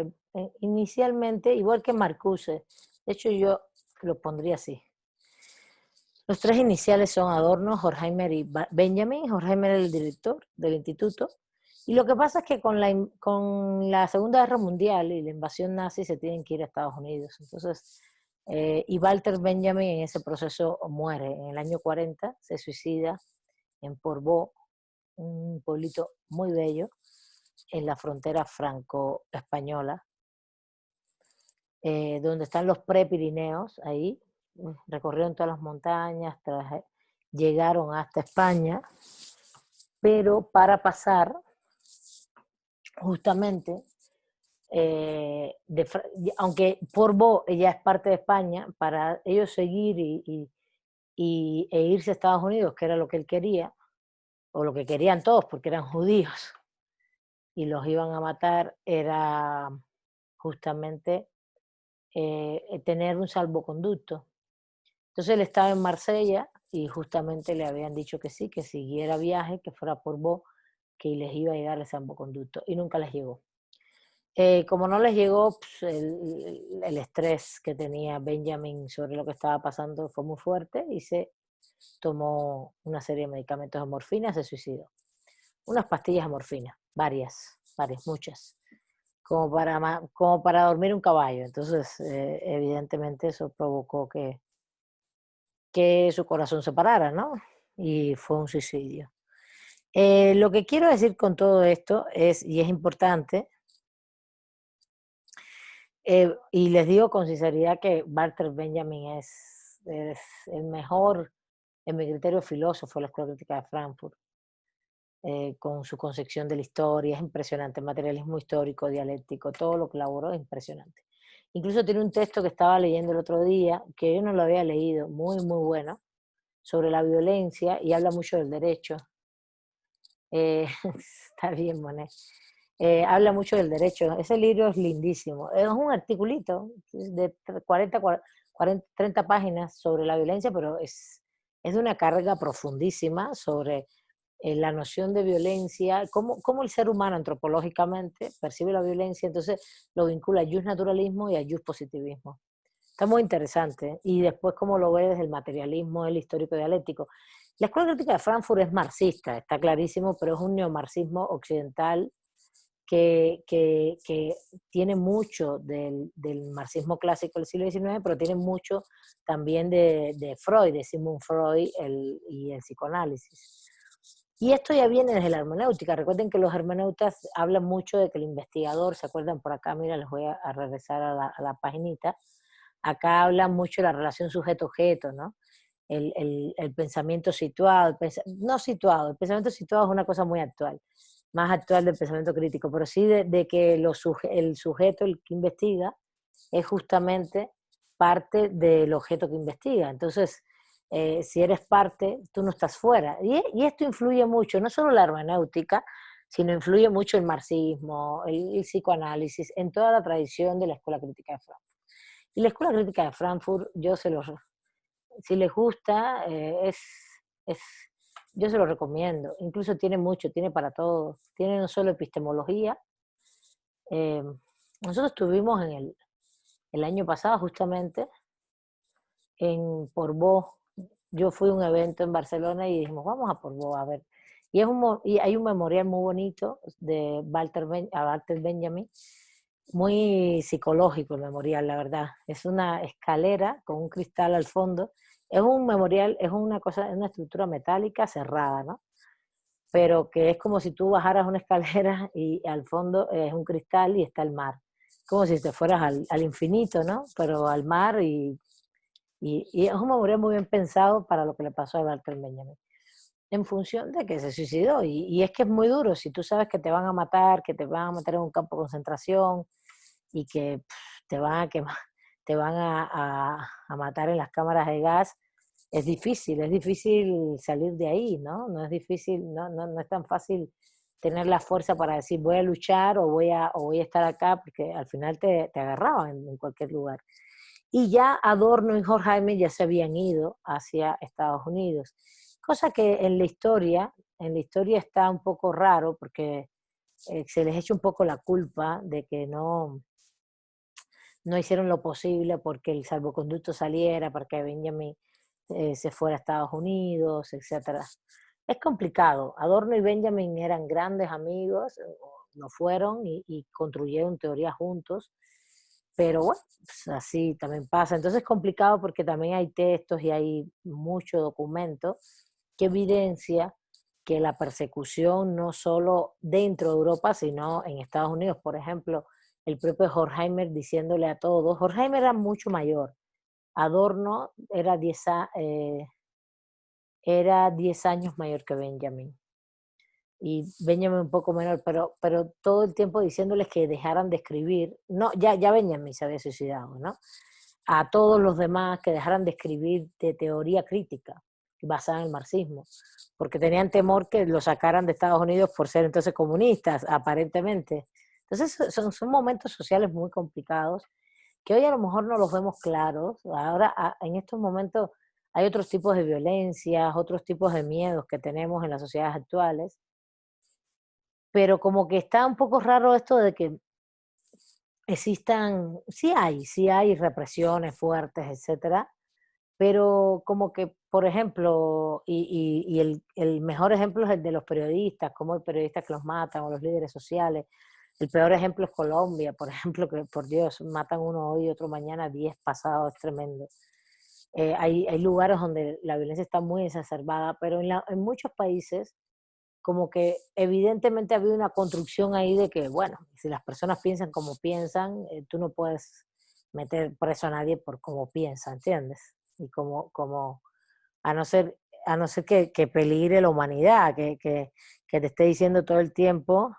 inicialmente, igual que Marcuse, de hecho yo lo pondría así. Los tres iniciales son Adorno, Horkheimer y Benjamin. Horkheimer es el director del instituto. Y lo que pasa es que con la Segunda Guerra Mundial y la invasión nazi se tienen que ir a Estados Unidos. Entonces, y Walter Benjamin en ese proceso muere. En el año 40 se suicida en Portbou, un pueblito muy bello en la frontera franco-española, donde están los prepirineos, ahí recorrieron todas las montañas, llegaron hasta España, pero para pasar, justamente, aunque Portbou ya es parte de España, para ellos seguir e irse a Estados Unidos, que era lo que él quería, o lo que querían todos, porque eran judíos, y los iban a matar, era justamente tener un salvoconducto. Entonces él estaba en Marsella y justamente le habían dicho que sí, que siguiera viaje, que fuera por Portbou, que les iba a llegar el salvoconducto, y nunca les llegó. Como no les llegó, pues, el estrés que tenía Benjamin sobre lo que estaba pasando fue muy fuerte y se tomó una serie de medicamentos de morfina, se suicidó. Unas pastillas de morfina, varias, muchas, como para dormir un caballo. Entonces, evidentemente eso provocó que su corazón se parara, ¿no? Y fue un suicidio. Lo que quiero decir con todo esto es, y es importante, y les digo con sinceridad que Walter Benjamin es el mejor, en mi criterio, filósofo de la Escuela Crítica de Frankfurt, con su concepción de la historia, es impresionante, materialismo histórico, dialéctico, todo lo que elaboró es impresionante. Incluso tiene un texto que estaba leyendo el otro día, que yo no lo había leído, muy, muy bueno, sobre la violencia, y habla mucho del derecho. Está bien, Monet. Habla mucho del derecho. Ese libro es lindísimo. Es un articulito de 30 páginas sobre la violencia, pero es de una carga profundísima sobre la noción de violencia, cómo el ser humano antropológicamente percibe la violencia, entonces lo vincula a justnaturalismo y a positivismo. Está muy interesante. Y después cómo lo ve desde el materialismo, el histórico dialéctico. La Escuela Crítica de Frankfurt es marxista, está clarísimo, pero es un neomarxismo occidental que tiene mucho del marxismo clásico del siglo XIX, pero tiene mucho también de Freud, de Sigmund Freud y el psicoanálisis. Y esto ya viene desde la hermenéutica. Recuerden que los hermeneutas hablan mucho de que el investigador, ¿se acuerdan por acá? Mira, les voy a regresar a la paginita. Acá hablan mucho de la relación sujeto-objeto, ¿no? El pensamiento situado, no situado, el pensamiento situado es una cosa muy actual, más actual del pensamiento crítico, pero sí de que el sujeto, el que investiga, es justamente parte del objeto que investiga. Entonces, si eres parte, tú no estás fuera. Y esto influye mucho, no solo la hermenéutica, sino influye mucho el marxismo, el psicoanálisis, en toda la tradición de la Escuela Crítica de Frankfurt. Y la Escuela Crítica de Frankfurt, si les gusta, yo se lo recomiendo. Incluso tiene mucho, tiene para todo. Tiene no solo epistemología. Nosotros estuvimos el año pasado justamente en Portbou. Yo fui a un evento en Barcelona y dijimos, vamos a Portbou a ver. Y hay un memorial muy bonito de Walter Benjamin, muy psicológico el memorial, la verdad. Es una escalera con un cristal al fondo. Es un memorial, es una estructura metálica cerrada, ¿no? Pero que es como si tú bajaras una escalera y al fondo es un cristal y está el mar. Como si te fueras al infinito, ¿no? Pero al mar y es un memorial muy bien pensado para lo que le pasó a Walter Benjamin. en función de que se suicidó. Y es que es muy duro, si tú sabes que te van a matar, que te van a meter en un campo de concentración y que te van a quemar, te van a matar en las cámaras de gas, es difícil salir de ahí, ¿no? No es difícil, no es tan fácil tener la fuerza para decir voy a luchar o voy a estar acá, porque al final te agarraban en cualquier lugar. Y ya Adorno y Horkheimer ya se habían ido hacia Estados Unidos, cosa que en la historia está un poco raro, porque se les echa un poco la culpa de que no hicieron lo posible porque el salvoconducto saliera, para que Benjamin se fuera a Estados Unidos, etcétera. Es complicado. Adorno y Benjamin eran grandes amigos, lo fueron y construyeron teorías juntos, pero bueno, pues así también pasa. Entonces es complicado porque también hay textos y hay mucho documento que evidencia que la persecución no solo dentro de Europa, sino en Estados Unidos. Por ejemplo, el propio Horkheimer diciéndole a todos, Horkheimer era mucho mayor, Adorno era 10 años mayor que Benjamin, y Benjamin un poco menor, pero todo el tiempo diciéndoles que dejaran de escribir, no, ya Benjamin se había suicidado, ¿no? A todos los demás que dejaran de escribir de teoría crítica basada en el marxismo, porque tenían temor que lo sacaran de Estados Unidos por ser entonces comunistas, aparentemente. Entonces son momentos sociales muy complicados, que hoy a lo mejor no los vemos claros. Ahora, en estos momentos, hay otros tipos de violencias, otros tipos de miedos que tenemos en las sociedades actuales, pero como que está un poco raro esto de que existan, sí hay represiones fuertes, etcétera, pero como que, por ejemplo, y el mejor ejemplo es el de los periodistas, como hay periodistas que los matan, o los líderes sociales. El peor ejemplo es Colombia, por ejemplo, que por Dios, matan uno hoy y otro mañana, 10 pasados, es tremendo. Hay lugares donde la violencia está muy exacerbada, pero en muchos países como que evidentemente había una construcción ahí de que, bueno, si las personas piensan como piensan, tú no puedes meter preso a nadie por cómo piensa, ¿entiendes? Y como a no ser que peligre la humanidad, que te esté diciendo todo el tiempo,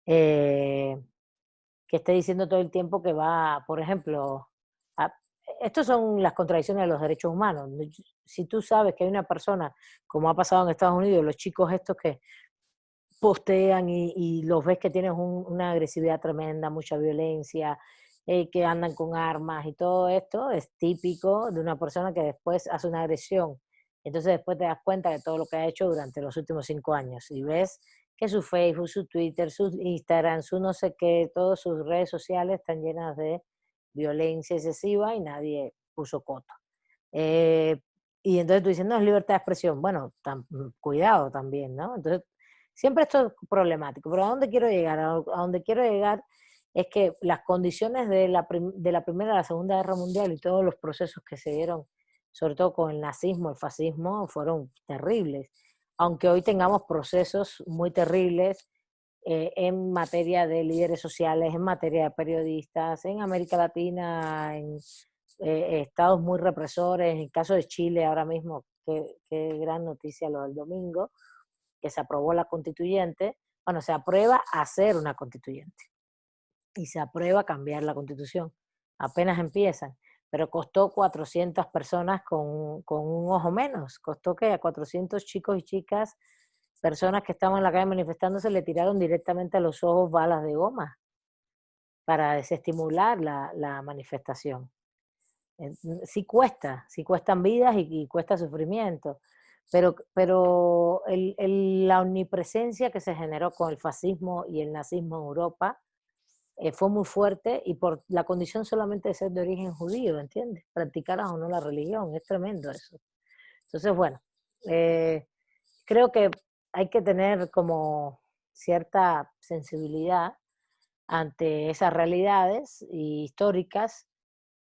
que esté diciendo todo el tiempo que va, por ejemplo, estas son las contradicciones de los derechos humanos. Si tú sabes que hay una persona, como ha pasado en Estados Unidos, los chicos estos que postean y los ves que tienen una agresividad tremenda, mucha violencia, que andan con armas y todo esto, es típico de una persona que después hace una agresión. Entonces después te das cuenta de todo lo que ha hecho durante los últimos 5 años y ves que su Facebook, su Twitter, su Instagram, su no sé qué, todas sus redes sociales están llenas de violencia excesiva y nadie puso coto. Y entonces tú dices, no, es libertad de expresión. Bueno, cuidado también, ¿no? Entonces, siempre esto es problemático. Pero ¿a dónde quiero llegar? A dónde quiero llegar es que las condiciones de la Primera y la Segunda Guerra Mundial y todos los procesos que se dieron, sobre todo con el nazismo, el fascismo, fueron terribles. Aunque hoy tengamos procesos muy terribles en materia de líderes sociales, en materia de periodistas, en América Latina, en estados muy represores, en el caso de Chile ahora mismo, qué gran noticia lo del domingo, que se aprobó la constituyente. Bueno, se aprueba hacer una constituyente y se aprueba cambiar la constitución. Apenas empiezan, pero costó 400 personas con un ojo menos. Costó que a 400 chicos y chicas, personas que estaban en la calle manifestándose, le tiraron directamente a los ojos balas de goma para desestimular la manifestación. Sí cuestan vidas y cuesta sufrimiento, pero la omnipresencia que se generó con el fascismo y el nazismo en Europa fue muy fuerte, y por la condición solamente de ser de origen judío, ¿entiendes? Practicaras o no la religión, es tremendo eso. Entonces, bueno, creo que hay que tener como cierta sensibilidad ante esas realidades históricas,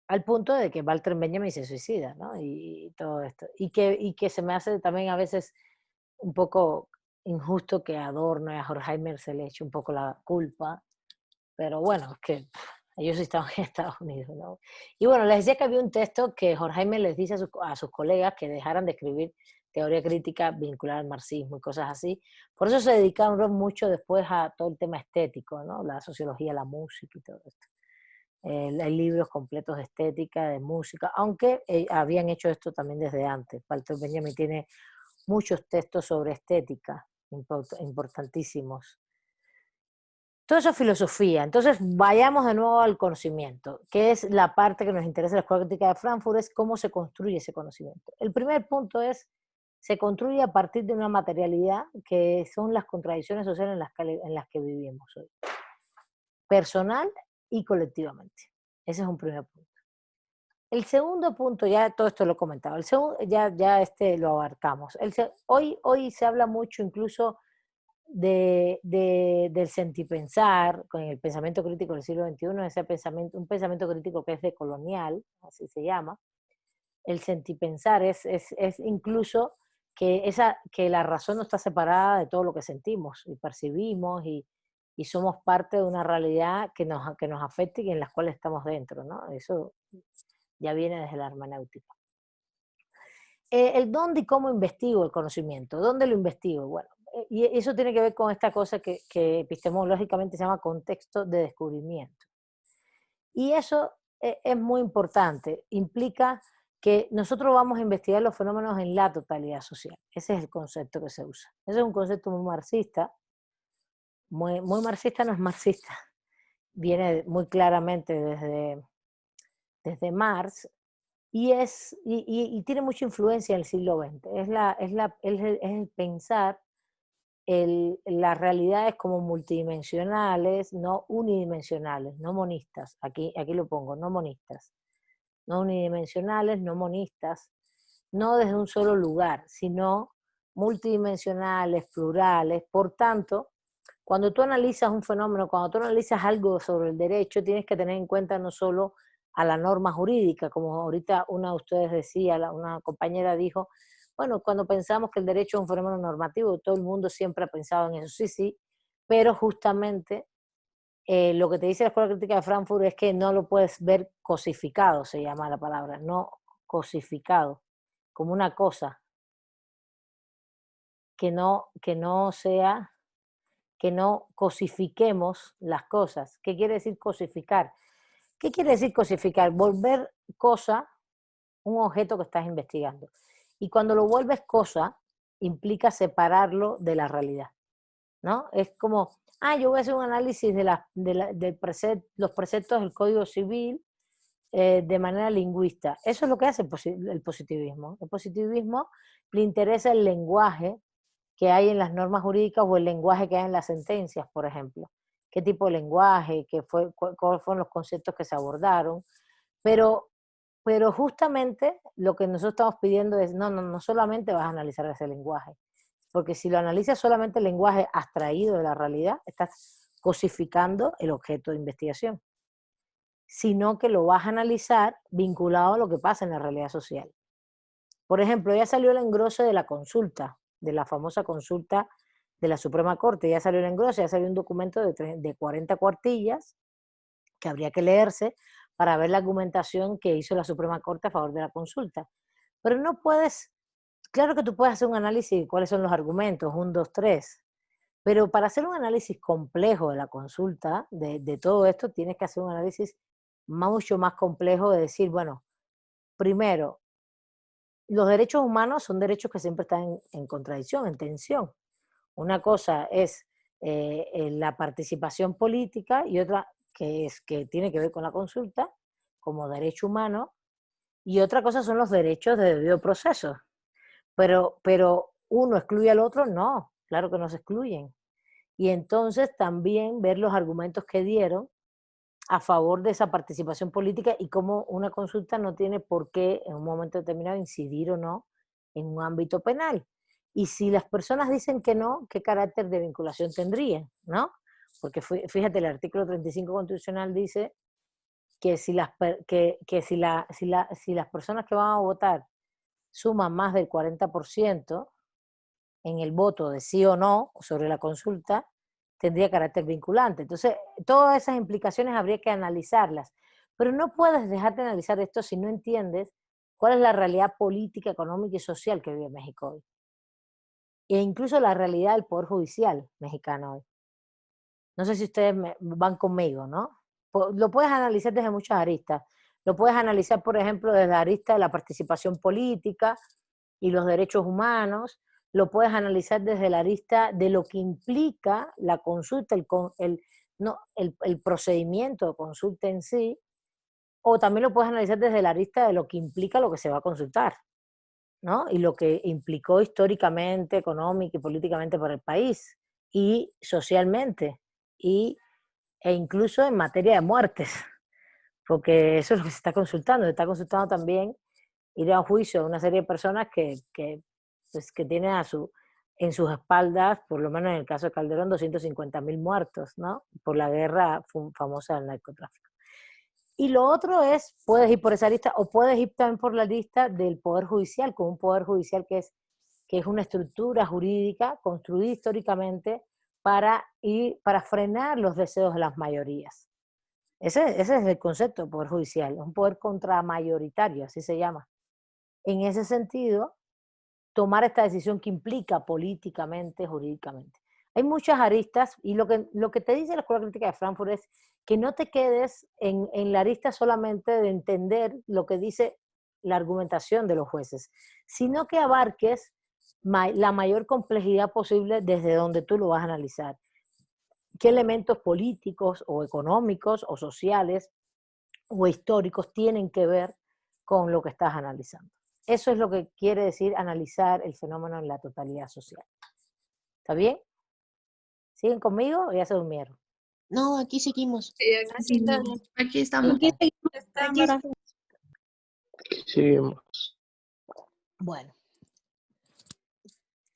al punto de que Walter Benjamin se suicida, ¿no? Y todo esto. Y que se me hace también a veces un poco injusto que a Adorno y a Horkheimer se le eche un poco la culpa, pero bueno, es que Ellos sí estaban en Estados Unidos, ¿no? Y bueno, les decía que había un texto que Horkheimer les dice a sus colegas que dejaran de escribir teoría crítica vinculada al marxismo y cosas así. Por eso se dedicaron mucho después a todo el tema estético, ¿no? La sociología, la música y todo esto. Hay libros completos de estética, de música, aunque habían hecho esto también desde antes. Walter Benjamin tiene muchos textos sobre estética, importantísimos. Todo eso es filosofía. Entonces, vayamos de nuevo al conocimiento, que es la parte que nos interesa en la Escuela Crítica de Frankfurt, es cómo se construye ese conocimiento. El primer punto es, se construye a partir de una materialidad que son las contradicciones sociales en las que vivimos hoy, personal y colectivamente. Ese es un primer punto. El segundo punto, ya todo esto lo he comentado, el segundo, ya lo abarcamos. Hoy se habla mucho incluso del sentipensar, con el pensamiento crítico del siglo XXI, un pensamiento crítico que es decolonial, así se llama. El sentipensar es incluso que la razón no está separada de todo lo que sentimos y percibimos y somos parte de una realidad que nos afecta y en las cuales estamos dentro, ¿no? Eso ya viene desde la hermenéutica. El dónde y cómo investigo el conocimiento. ¿Dónde lo investigo? Bueno, y eso tiene que ver con esta cosa que epistemológicamente se llama contexto de descubrimiento. Y eso es muy importante. Implica que nosotros vamos a investigar los fenómenos en la totalidad social. Ese es el concepto que se usa. Ese es un concepto muy marxista. Muy marxista no es marxista. Viene muy claramente desde Marx. Y tiene mucha influencia en el siglo XX. Es el pensar las realidades como multidimensionales, no unidimensionales, no monistas. Aquí lo pongo, no monistas. No unidimensionales, no monistas, no desde un solo lugar, sino multidimensionales, plurales. Por tanto, cuando tú analizas un fenómeno, cuando tú analizas algo sobre el derecho, tienes que tener en cuenta no solo a la norma jurídica, como ahorita una de ustedes decía, una compañera dijo, bueno, cuando pensamos que el derecho es un fenómeno normativo, todo el mundo siempre ha pensado en eso, sí, pero justamente lo que te dice la Escuela Crítica de Frankfurt es que no lo puedes ver cosificado, se llama la palabra, no cosificado, como una cosa, que no cosifiquemos las cosas. ¿Qué quiere decir cosificar? ¿Qué quiere decir cosificar? Volver cosa un objeto que estás investigando. Y cuando lo vuelves cosa, implica separarlo de la realidad, ¿no? Es como, yo voy a hacer un análisis de los preceptos del Código Civil de manera lingüista. Eso es lo que hace el positivismo. El positivismo le interesa el lenguaje que hay en las normas jurídicas o el lenguaje que hay en las sentencias, por ejemplo. ¿Qué tipo de lenguaje? ¿Cuáles fueron los conceptos que se abordaron? Pero justamente lo que nosotros estamos pidiendo es, no solamente vas a analizar ese lenguaje, porque si lo analizas solamente el lenguaje abstraído de la realidad, estás cosificando el objeto de investigación, sino que lo vas a analizar vinculado a lo que pasa en la realidad social. Por ejemplo, ya salió el engrose de la consulta, de la famosa consulta de la Suprema Corte, ya salió el engrose, ya salió un documento de 40 cuartillas que habría que leerse para ver la argumentación que hizo la Suprema Corte a favor de la consulta. Pero no puedes, claro que tú puedes hacer un análisis de cuáles son los argumentos, 1, 2, 3, pero para hacer un análisis complejo de la consulta, de todo esto, tienes que hacer un análisis mucho más complejo de decir, bueno, primero, los derechos humanos son derechos que siempre están en contradicción, en tensión. Una cosa es la participación política y otra que tiene que ver con la consulta como derecho humano, y otra cosa son los derechos de debido proceso. Pero uno excluye al otro, no, claro que no se excluyen. Y entonces también ver los argumentos que dieron a favor de esa participación política y cómo una consulta no tiene por qué en un momento determinado incidir o no en un ámbito penal. Y si las personas dicen que no, ¿qué carácter de vinculación tendrían? ¿No? Porque fíjate, el artículo 35 constitucional dice que si las personas que van a votar suman más del 40% en el voto de sí o no sobre la consulta, tendría carácter vinculante. Entonces, todas esas implicaciones habría que analizarlas. Pero no puedes dejar de analizar esto si no entiendes cuál es la realidad política, económica y social que vive México hoy. E incluso la realidad del Poder Judicial mexicano hoy. No sé si ustedes van conmigo, ¿no? Lo puedes analizar desde muchas aristas. Lo puedes analizar, por ejemplo, desde la arista de la participación política y los derechos humanos. Lo puedes analizar desde la arista de lo que implica la consulta, el procedimiento de consulta en sí, o también lo puedes analizar desde la arista de lo que implica lo que se va a consultar, ¿no? Y lo que implicó históricamente, económica y políticamente para el país, y socialmente, e incluso en materia de muertes, porque eso es lo que se está consultando también ir a un juicio a una serie de personas pues, que tienen en sus espaldas, por lo menos en el caso de Calderón, 250.000 muertos, ¿no? Por la guerra famosa del narcotráfico. Y lo otro es, puedes ir por esa lista o puedes ir también por la lista del Poder Judicial, con un Poder Judicial que es una estructura jurídica construida históricamente para frenar los deseos de las mayorías. Ese es el concepto de Poder Judicial, es un poder contramayoritario, así se llama. En ese sentido, tomar esta decisión que implica políticamente, jurídicamente. Hay muchas aristas y lo que te dice la Escuela Crítica de Frankfurt es que no te quedes en la arista solamente de entender lo que dice la argumentación de los jueces, sino que abarques la mayor complejidad posible desde donde tú lo vas a analizar. ¿Qué elementos políticos o económicos o sociales o históricos tienen que ver con lo que estás analizando? Eso es lo que quiere decir analizar el fenómeno en la totalidad social. ¿Está bien? ¿Siguen conmigo o ya se durmieron? No, aquí seguimos. Sí, aquí estamos. Aquí está. Seguimos. Bueno.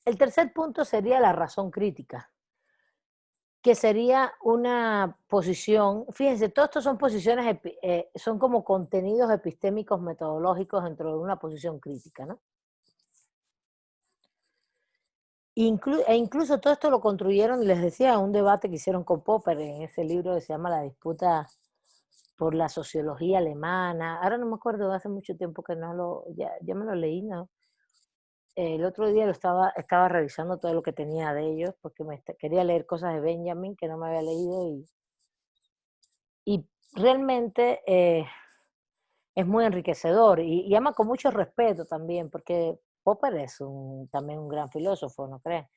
El tercer punto sería la razón crítica, que sería una posición, fíjense, todos estos son posiciones, son como contenidos epistémicos metodológicos dentro de una posición crítica, ¿no? Incluso todo esto lo construyeron, les decía, un debate que hicieron con Popper en ese libro que se llama La disputa por la sociología alemana. Ahora no me acuerdo, hace mucho tiempo que ya me lo leí, ¿no? El otro día estaba revisando todo lo que tenía de ellos, porque quería leer cosas de Benjamin que no me había leído, y realmente es muy enriquecedor, y ama con mucho respeto también, porque Popper es también un gran filósofo, ¿no crees?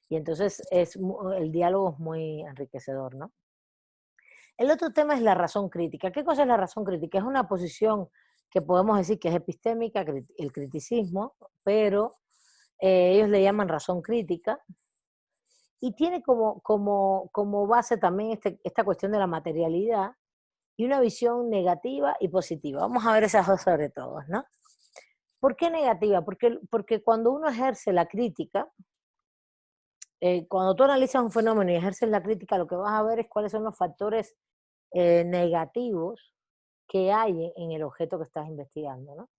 Y entonces el diálogo es muy enriquecedor, ¿no? El otro tema es la razón crítica. ¿Qué cosa es la razón crítica? Es una posición que podemos decir que es epistémica, el criticismo, pero ellos le llaman razón crítica, y tiene como base también esta cuestión de la materialidad y una visión negativa y positiva. Vamos a ver esas dos sobre todo, ¿no? ¿Por qué negativa? Porque cuando uno ejerce la crítica, cuando tú analizas un fenómeno y ejerces la crítica, lo que vas a ver es cuáles son los factores negativos que hay en el objeto que estás investigando, ¿no?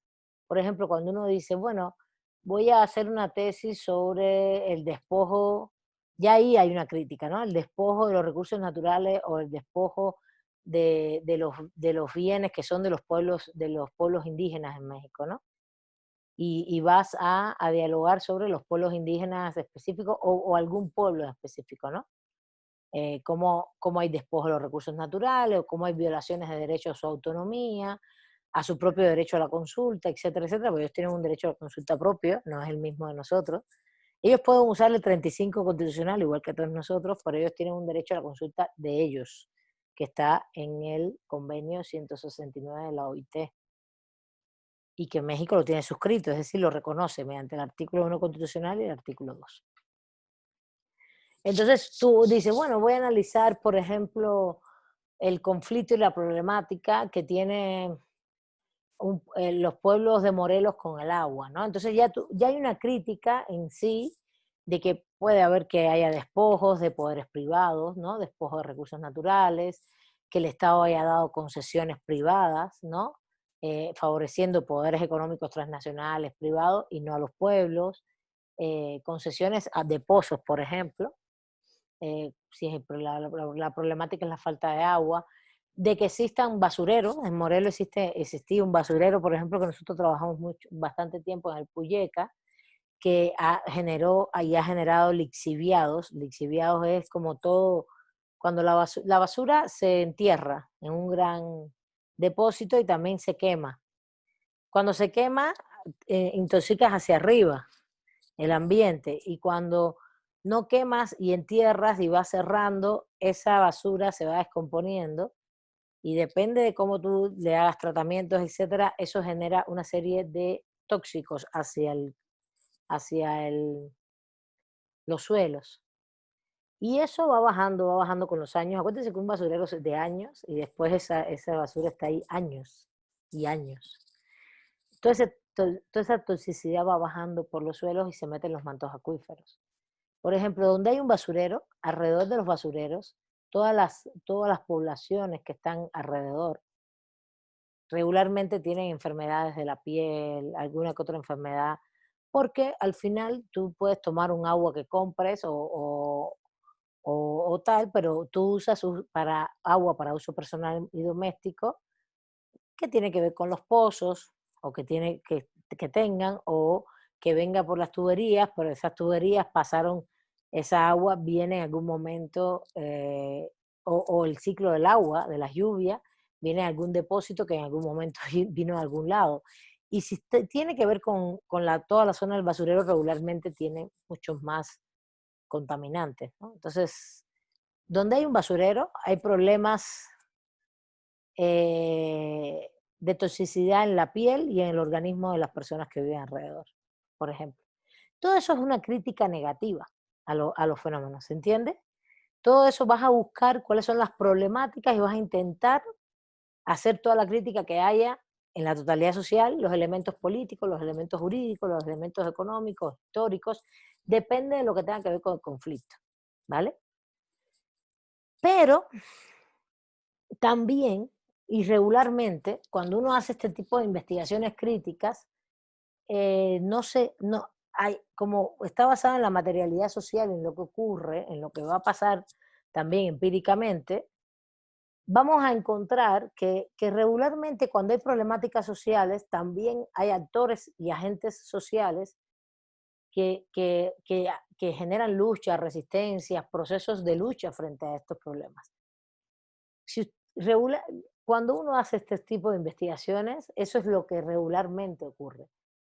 Por ejemplo, cuando uno dice, bueno, voy a hacer una tesis sobre el despojo, ya ahí hay una crítica, ¿no? El despojo de los recursos naturales o el despojo de los bienes que son de los pueblos indígenas en México, ¿no? Y vas a dialogar sobre los pueblos indígenas específicos o algún pueblo específico, ¿no? Cómo hay despojo de los recursos naturales, o cómo hay violaciones de derechos a su autonomía, a su propio derecho a la consulta, etcétera, etcétera, porque ellos tienen un derecho a la consulta propio, no es el mismo de nosotros. Ellos pueden usar el 35 constitucional, igual que todos nosotros, pero ellos tienen un derecho a la consulta de ellos, que está en el convenio 169 de la OIT, y que México lo tiene suscrito, es decir, lo reconoce mediante el artículo 1 constitucional y el artículo 2. Entonces tú dices, bueno, voy a analizar, por ejemplo, el conflicto y la problemática que tiene los pueblos de Morelos con el agua, ¿no? Entonces ya hay una crítica en sí de que puede haber que haya despojos de poderes privados, ¿no? Despojos de recursos naturales, que el Estado haya dado concesiones privadas, ¿no? Favoreciendo poderes económicos transnacionales privados y no a los pueblos, concesiones de pozos, por ejemplo, si es la problemática es la falta de agua, de que existan basureros. En Morelos existía un basurero, por ejemplo, que nosotros trabajamos bastante tiempo en el Puyeca, que ha generado lixiviados. Lixiviados es como todo, cuando la basura se entierra en un gran depósito y también se quema. Cuando se quema, intoxicas hacia arriba el ambiente, y cuando no quemas y entierras y vas cerrando, esa basura se va descomponiendo, y depende de cómo tú le hagas tratamientos, etcétera, eso genera una serie de tóxicos hacia los suelos. Y eso va bajando con los años. Acuérdense que un basurero es de años, y después esa basura está ahí años y años. Entonces, toda esa toxicidad va bajando por los suelos y se mete en los mantos acuíferos. Por ejemplo, donde hay un basurero, alrededor de los basureros, todas las poblaciones que están alrededor regularmente tienen enfermedades de la piel, alguna que otra enfermedad, porque al final tú puedes tomar un agua que compres o tal, pero tú usas agua para uso personal y doméstico, que tiene que ver con los pozos, o que tengan, o que venga por las tuberías, pero esas tuberías pasaron, esa agua viene en algún momento, o el ciclo del agua, de las lluvias, viene a algún depósito que en algún momento vino de algún lado. Y si tiene que ver con toda la zona del basurero, regularmente tiene muchos más contaminantes, ¿no? Entonces, donde hay un basurero, hay problemas de toxicidad en la piel y en el organismo de las personas que viven alrededor, por ejemplo. Todo eso es una crítica negativa a los fenómenos, ¿se entiende? Todo eso vas a buscar cuáles son las problemáticas y vas a intentar hacer toda la crítica que haya en la totalidad social, los elementos políticos, los elementos jurídicos, los elementos económicos, históricos, depende de lo que tenga que ver con el conflicto, ¿vale? Pero también, y regularmente, cuando uno hace este tipo de investigaciones críticas, como está basada en la materialidad social, en lo que ocurre, en lo que va a pasar también empíricamente, vamos a encontrar que regularmente cuando hay problemáticas sociales, también hay actores y agentes sociales que generan lucha, resistencias, procesos de lucha frente a estos problemas. Cuando uno hace este tipo de investigaciones, eso es lo que regularmente ocurre,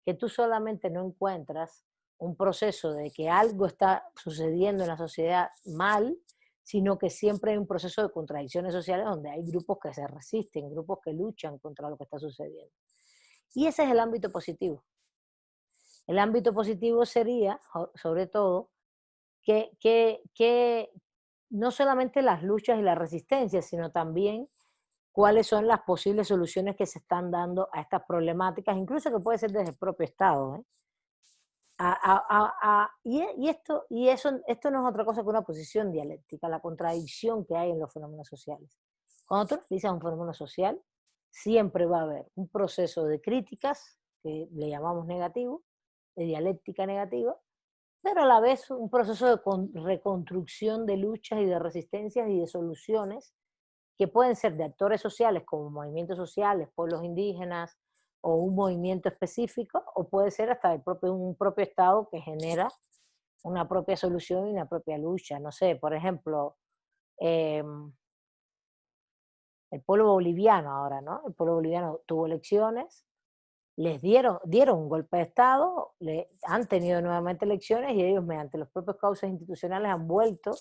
que tú solamente no encuentras un proceso de que algo está sucediendo en la sociedad mal, sino que siempre hay un proceso de contradicciones sociales donde hay grupos que se resisten, grupos que luchan contra lo que está sucediendo. Y ese es el ámbito positivo. El ámbito positivo sería, sobre todo, que no solamente las luchas y las resistencias, sino también cuáles son las posibles soluciones que se están dando a estas problemáticas, incluso que puede ser desde el propio Estado, ¿eh? Esto no es otra cosa que una posición dialéctica, la contradicción que hay en los fenómenos sociales. Cuando tú analizas un fenómeno social, siempre va a haber un proceso de críticas, que le llamamos negativo, de dialéctica negativa, pero a la vez un proceso de reconstrucción de luchas y de resistencias y de soluciones que pueden ser de actores sociales como movimientos sociales, pueblos indígenas o un movimiento específico, o puede ser hasta un propio Estado que genera una propia solución y una propia lucha. No sé, por ejemplo, el pueblo boliviano ahora, ¿no? El pueblo boliviano tuvo elecciones, les dieron un golpe de Estado, han tenido nuevamente elecciones y ellos mediante los propios cauces institucionales han vuelto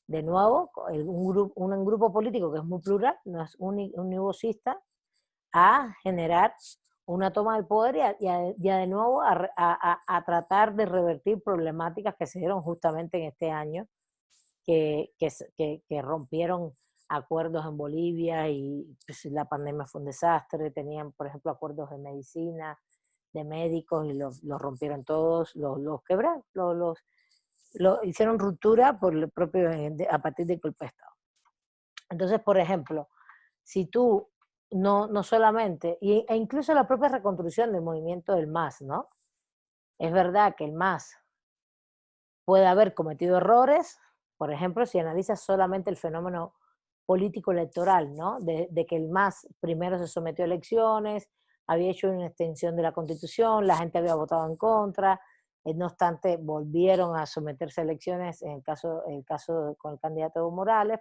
de nuevo un grupo político que es muy plural, no es univocista, a generar una toma del poder y de nuevo a tratar de revertir problemáticas que se dieron justamente en este año, que rompieron acuerdos en Bolivia y pues, la pandemia fue un desastre. Tenían, por ejemplo, acuerdos de medicina, de médicos, y los rompieron todos, los quebraron, hicieron ruptura a partir del golpe de Estado. Entonces, por ejemplo, si tú no solamente, e incluso la propia reconstrucción del movimiento del MAS, ¿no? Es verdad que el MAS puede haber cometido errores, Por ejemplo, si analizas solamente el fenómeno político electoral, ¿no? De que el MAS primero se sometió a elecciones, había hecho una extensión de la Constitución, la gente había votado en contra, no obstante volvieron a someterse a elecciones en el caso con el candidato Evo Morales,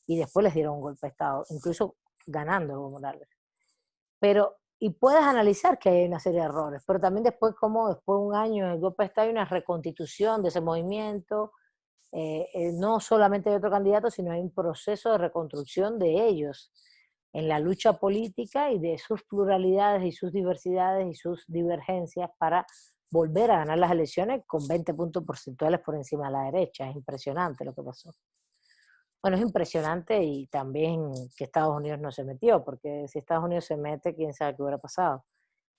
y después les dieron un golpe de Estado, incluso ganando Evo Morales. Y puedes analizar que hay una serie de errores, pero también después de un año en el golpe de Estado hay una reconstitución de ese movimiento, no solamente de otro candidato, sino hay un proceso de reconstrucción de ellos en la lucha política y de sus pluralidades y sus diversidades y sus divergencias para volver a ganar las elecciones con 20 puntos porcentuales por encima de la derecha. Es impresionante lo que pasó. Bueno, es impresionante y también que Estados Unidos no se metió, porque si Estados Unidos se mete, quién sabe qué hubiera pasado,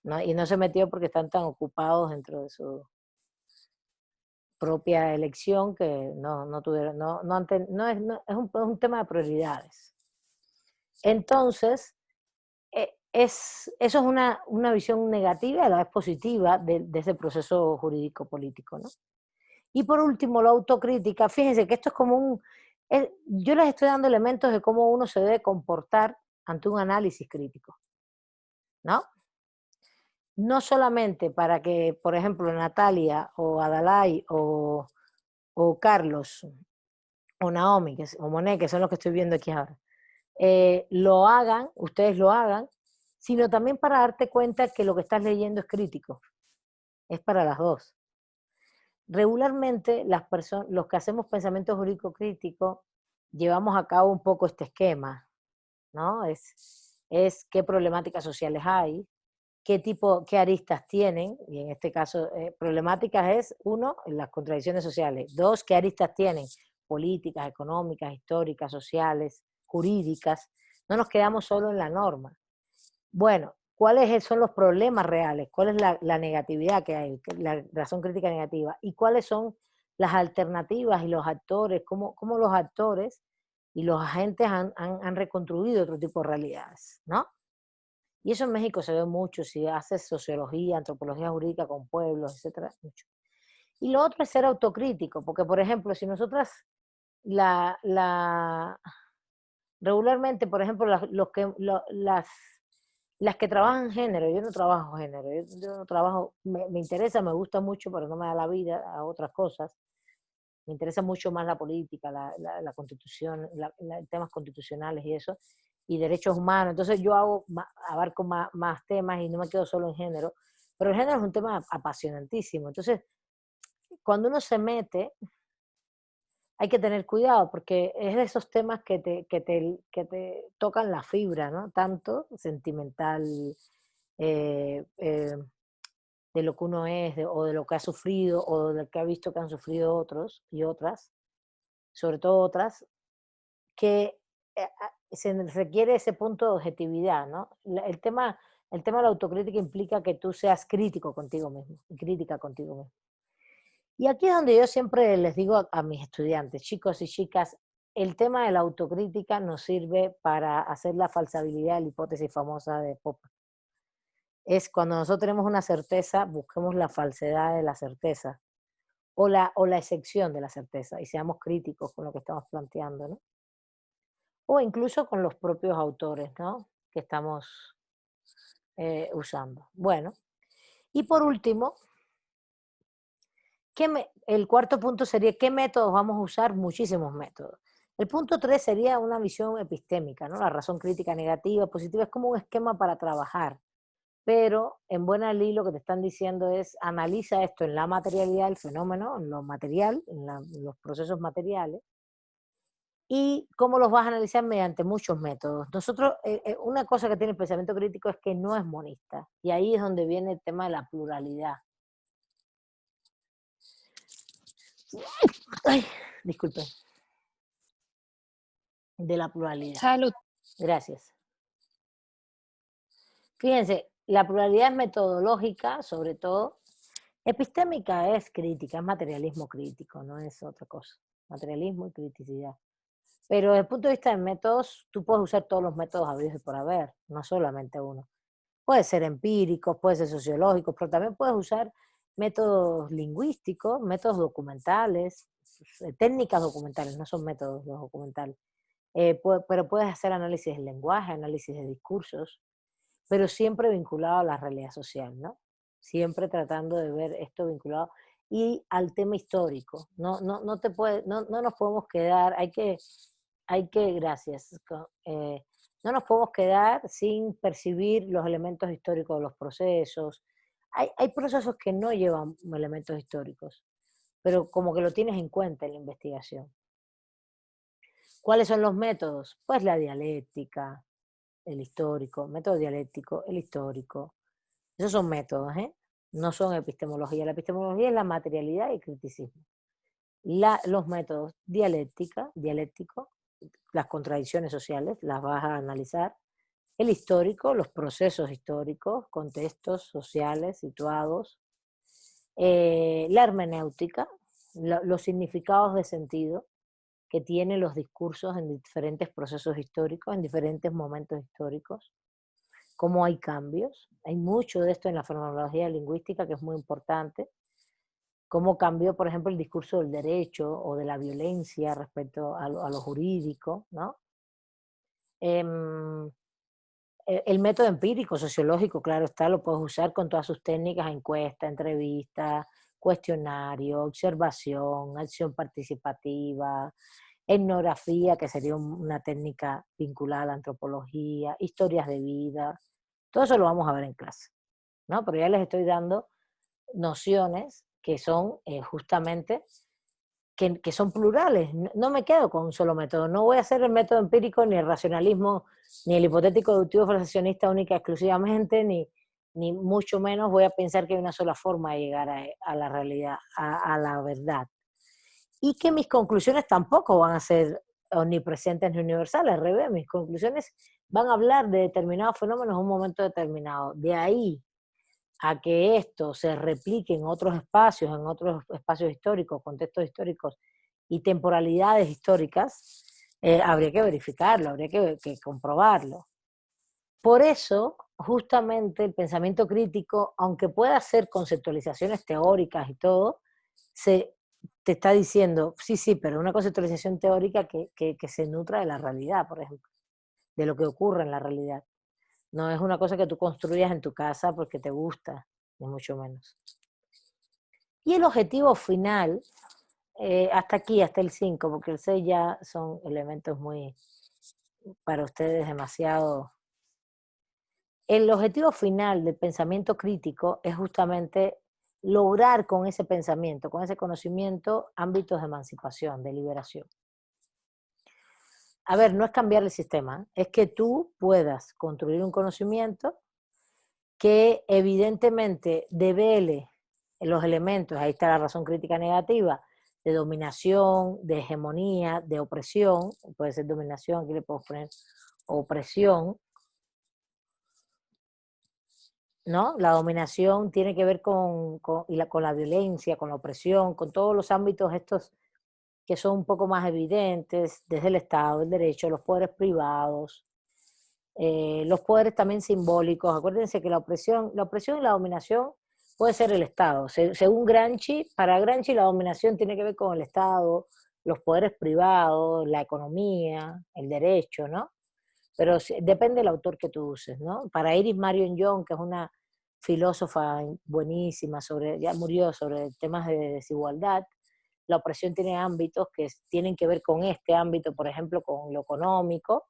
¿no? Y no se metió porque están tan ocupados dentro de su propia elección que no tuvieron, es un tema de prioridades. Entonces, eso es una visión negativa y a la vez positiva de ese proceso jurídico-político, ¿no? Y por último, la autocrítica. Fíjense que esto es como yo les estoy dando elementos de cómo uno se debe comportar ante un análisis crítico, ¿no? No solamente para que, por ejemplo, Natalia o Adalai o Carlos o Naomi o Monet, que son los que estoy viendo aquí ahora, ustedes lo hagan, sino también para darte cuenta que lo que estás leyendo es crítico. Es para las dos. Regularmente los que hacemos pensamiento jurídico crítico llevamos a cabo un poco este esquema, ¿no? Es qué problemáticas sociales hay, qué aristas tienen, y en este caso problemáticas es, 1, las contradicciones sociales, 2, qué aristas tienen, políticas, económicas, históricas, sociales, jurídicas. No nos quedamos solo en la norma. Bueno, ¿cuáles son los problemas reales? ¿Cuál es la negatividad que hay, la razón crítica negativa? ¿Y cuáles son las alternativas y los actores? ¿Cómo los actores y los agentes han reconstruido otro tipo de realidades, ¿no? Y eso en México se ve mucho, si haces sociología, antropología jurídica con pueblos, etcétera, mucho. Y lo otro es ser autocrítico, porque por ejemplo, si nosotras regularmente, por ejemplo, las que trabajan género, yo no trabajo género, yo no trabajo, me interesa, me gusta mucho, pero no me da la vida a otras cosas. Me interesa mucho más la política, la constitución, temas constitucionales y eso, y derechos humanos. Entonces yo abarco más temas y no me quedo solo en género, pero el género es un tema apasionantísimo. Entonces, cuando uno se mete, hay que tener cuidado, porque es de esos temas que te tocan la fibra, ¿no? Tanto sentimental, de lo que uno es, o de lo que ha sufrido, o de lo que ha visto que han sufrido otros y otras, sobre todo otras, que se requiere ese punto de objetividad, ¿no? El tema de la autocrítica implica que tú seas crítico contigo mismo, y crítica contigo mismo. Y aquí es donde yo siempre les digo a mis estudiantes, chicos y chicas, el tema de la autocrítica nos sirve para hacer la falsabilidad de la hipótesis famosa de Popper. Es cuando nosotros tenemos una certeza, busquemos la falsedad de la certeza, o la excepción de la certeza, y seamos críticos con lo que estamos planteando, ¿no? O incluso con los propios autores, ¿no? Que estamos usando. Bueno, y por último, el cuarto punto sería, ¿qué métodos vamos a usar? Muchísimos métodos. El punto 3 sería una visión epistémica, ¿no? La razón crítica negativa, positiva, es como un esquema para trabajar. Pero en buena ley lo que te están diciendo es, analiza esto en la materialidad del fenómeno, en lo material, en los procesos materiales, y cómo los vas a analizar mediante muchos métodos. Nosotros, una cosa que tiene el pensamiento crítico es que no es monista, y ahí es donde viene el tema de la pluralidad. Ay, disculpen. De la pluralidad. Salud. Gracias. Fíjense, la pluralidad es metodológica, sobre todo. Epistémica es crítica, es materialismo crítico, no es otra cosa. Materialismo y criticidad. Pero desde el punto de vista de métodos, tú puedes usar todos los métodos habidos y por haber, no solamente uno. Puede ser empíricos, puede ser sociológicos, pero también puedes usar métodos lingüísticos, métodos documentales, técnicas documentales, no son métodos los documentales. Pero puedes hacer análisis del lenguaje, análisis de discursos, pero siempre vinculado a la realidad social, ¿no? Siempre tratando de ver esto vinculado y al tema histórico. No nos podemos quedar, gracias, no nos podemos quedar sin percibir los elementos históricos de los procesos. Hay procesos que no llevan elementos históricos, pero como que lo tienes en cuenta en la investigación. ¿Cuáles son los métodos? Pues la dialéctica, el histórico, método dialéctico, el histórico. Esos son métodos, ¿eh? No son epistemología. La epistemología es la materialidad y el criticismo. Los métodos dialéctico, las contradicciones sociales, las vas a analizar. El histórico, los procesos históricos, contextos sociales situados. La hermenéutica, los significados de sentido que tienen los discursos en diferentes procesos históricos, en diferentes momentos históricos, cómo hay cambios. Hay mucho de esto en la fenomenología lingüística que es muy importante. Cómo cambió, por ejemplo, el discurso del derecho o de la violencia respecto a lo jurídico, ¿no? El método empírico, sociológico, claro está, lo puedes usar con todas sus técnicas, encuesta, entrevista, cuestionario, observación, acción participativa, etnografía, que sería una técnica vinculada a la antropología, historias de vida, todo eso lo vamos a ver en clase, ¿no? Pero ya les estoy dando nociones que son justamente, que son plurales. No me quedo con un solo método, no voy a hacer el método empírico, ni el racionalismo, ni el hipotético deductivo fraccionista única exclusivamente, ni mucho menos voy a pensar que hay una sola forma de llegar a la realidad, a la verdad. Y que mis conclusiones tampoco van a ser omnipresentes ni universales, al revés, mis conclusiones van a hablar de determinados fenómenos en un momento determinado. De ahí a que esto se replique en otros espacios históricos, contextos históricos y temporalidades históricas, habría que verificarlo, habría que comprobarlo. Por eso, justamente, el pensamiento crítico, aunque pueda hacer conceptualizaciones teóricas y todo, te está diciendo, sí, pero una conceptualización teórica que se nutra de la realidad, por ejemplo, de lo que ocurre en la realidad. No es una cosa que tú construyas en tu casa porque te gusta, ni mucho menos. Y el objetivo final, hasta aquí, hasta el 5, porque el 6 ya son elementos muy, para ustedes, demasiado. El objetivo final del pensamiento crítico es justamente lograr con ese pensamiento, con ese conocimiento, ámbitos de emancipación, de liberación. A ver, no es cambiar el sistema, es que tú puedas construir un conocimiento que evidentemente devele los elementos, ahí está la razón crítica negativa, de dominación, de hegemonía, de opresión, puede ser dominación, aquí le podemos poner opresión, ¿no? La dominación tiene que ver con la violencia, con la opresión, con todos los ámbitos estos que son un poco más evidentes, desde el Estado, el derecho, los poderes privados, los poderes también simbólicos. Acuérdense que la opresión y la dominación puede ser el Estado. Según Gramsci, para Gramsci la dominación tiene que ver con el Estado, los poderes privados, la economía, el derecho, ¿no? Pero depende del autor que tú uses, ¿no? Para Iris Marion Young, que es una filósofa buenísima, ya murió, sobre temas de desigualdad, la opresión tiene ámbitos que tienen que ver con este ámbito, por ejemplo, con lo económico,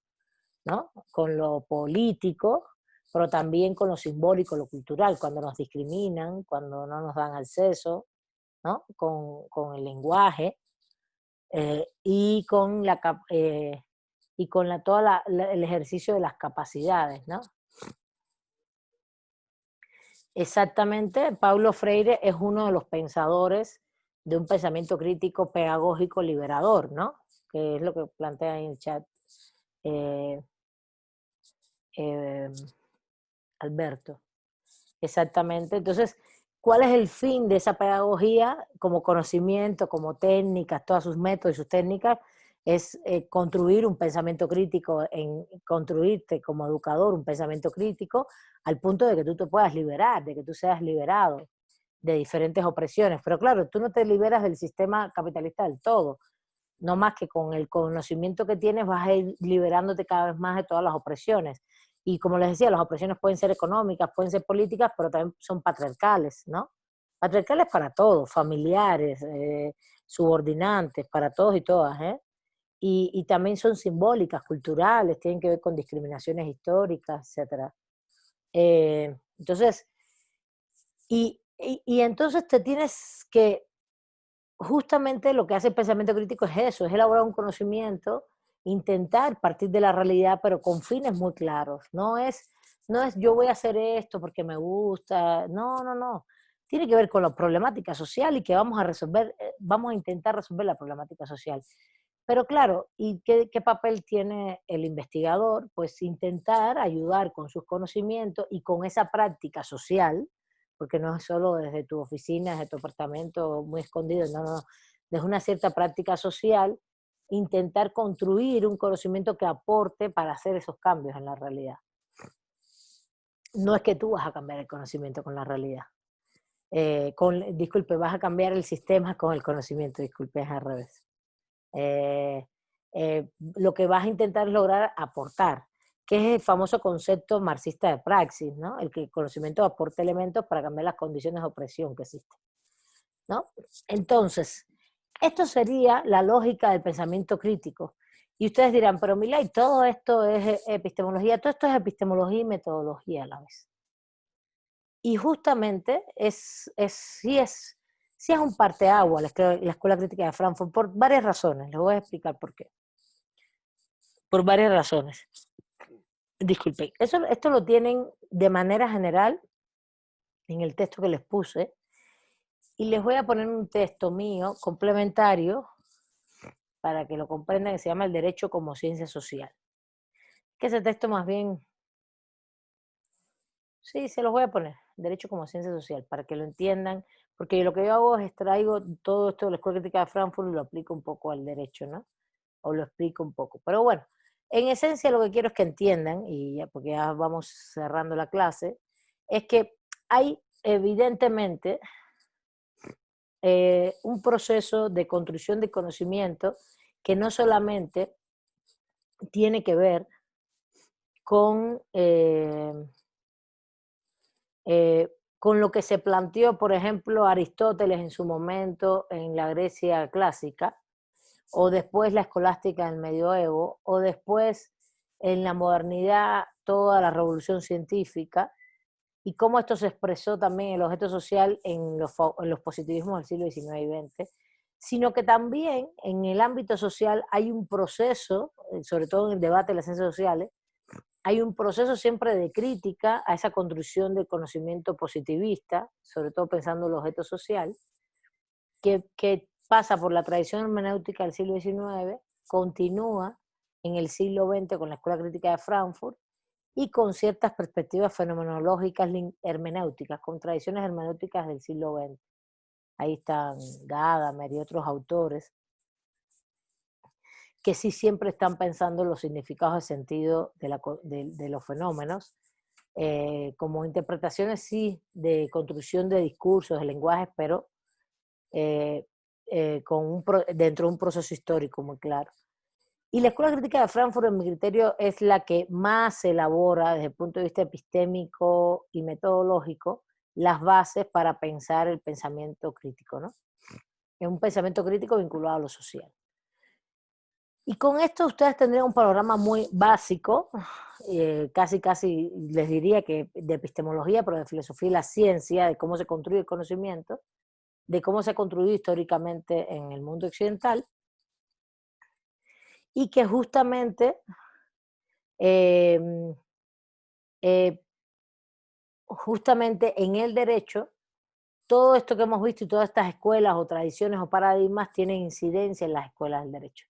¿no? Con lo político, pero también con lo simbólico, lo cultural, cuando nos discriminan, cuando no nos dan acceso, ¿no? Con el lenguaje y con todo el ejercicio de las capacidades, ¿no? Exactamente, Paulo Freire es uno de los pensadores de un pensamiento crítico pedagógico liberador, ¿no? Que es lo que plantea en el chat Alberto. Exactamente. Entonces, ¿cuál es el fin de esa pedagogía como conocimiento, como técnicas, todos sus métodos y sus técnicas? Es construir un pensamiento crítico, construirte como educador un pensamiento crítico al punto de que tú te puedas liberar, de que tú seas liberado, de diferentes opresiones. Pero claro, tú no te liberas del sistema capitalista del todo, no más que con el conocimiento que tienes vas a ir liberándote cada vez más de todas las opresiones. Y como les decía, las opresiones pueden ser económicas, pueden ser políticas, pero también son patriarcales, ¿no? Patriarcales para todos, familiares, subordinantes, para todos y todas, ¿eh? Y también son simbólicas, culturales, tienen que ver con discriminaciones históricas, etc. Entonces, y entonces te tienes que, justamente lo que hace el pensamiento crítico es eso, es elaborar un conocimiento, intentar partir de la realidad, pero con fines muy claros. No es yo voy a hacer esto porque me gusta, no. Tiene que ver con la problemática social y que vamos a resolver, vamos a intentar resolver la problemática social. Pero claro, ¿y qué papel tiene el investigador? Pues intentar ayudar con sus conocimientos y con esa práctica social, porque no es solo desde tu oficina, desde tu apartamento muy escondido, no, desde una cierta práctica social, intentar construir un conocimiento que aporte para hacer esos cambios en la realidad. No es que tú vas a cambiar el conocimiento con la realidad. Disculpe, vas a cambiar el sistema con el conocimiento, disculpe, es al revés. Lo que vas a intentar lograr aportar, que es el famoso concepto marxista de praxis, ¿no? El que el conocimiento aporta elementos para cambiar las condiciones de opresión que existen, ¿no? Entonces, esto sería la lógica del pensamiento crítico. Y ustedes dirán, pero Milay, todo esto es epistemología, todo esto es epistemología y metodología a la vez. Y justamente sí es un parteaguas la Escuela Crítica de Frankfurt, por varias razones. Les voy a explicar por qué. Por varias razones. Disculpen. Esto lo tienen de manera general en el texto que les puse. Y les voy a poner un texto mío complementario para que lo comprendan, que se llama El Derecho como Ciencia Social. Que ese texto más bien... Sí, se los voy a poner. Derecho como Ciencia Social, para que lo entiendan. Porque lo que yo hago es extraigo todo esto de la Escuela Crítica de Frankfurt y lo aplico un poco al derecho, ¿no? O lo explico un poco. Pero bueno, en esencia lo que quiero es que entiendan, y ya, porque ya vamos cerrando la clase, es que hay evidentemente un proceso de construcción de conocimiento que no solamente tiene que ver con lo que se planteó, por ejemplo, Aristóteles en su momento en la Grecia clásica, o después la escolástica en el medioevo, o después en la modernidad toda la revolución científica, y cómo esto se expresó también en el objeto social en los positivismos del siglo XIX y XX, sino que también en el ámbito social hay un proceso, sobre todo en el debate de las ciencias sociales, hay un proceso siempre de crítica a esa construcción del conocimiento positivista, sobre todo pensando en el objeto social, que pasa por la tradición hermenéutica del siglo XIX, continúa en el siglo XX con la Escuela Crítica de Frankfurt y con ciertas perspectivas fenomenológicas hermenéuticas, con tradiciones hermenéuticas del siglo XX. Ahí están Gadamer y otros autores que sí siempre están pensando en los significados de sentido de los fenómenos, como interpretaciones sí de construcción de discursos, de lenguajes, pero dentro de un proceso histórico muy claro. Y la Escuela Crítica de Frankfurt, en mi criterio, es la que más elabora desde el punto de vista epistémico y metodológico las bases para pensar el pensamiento crítico, ¿no? Es un pensamiento crítico vinculado a lo social. Y con esto ustedes tendrían un panorama muy básico, casi les diría que de epistemología, pero de filosofía y la ciencia, de cómo se construye el conocimiento, de cómo se ha construido históricamente en el mundo occidental, y que justamente en el derecho, todo esto que hemos visto y todas estas escuelas o tradiciones o paradigmas tienen incidencia en las escuelas del derecho.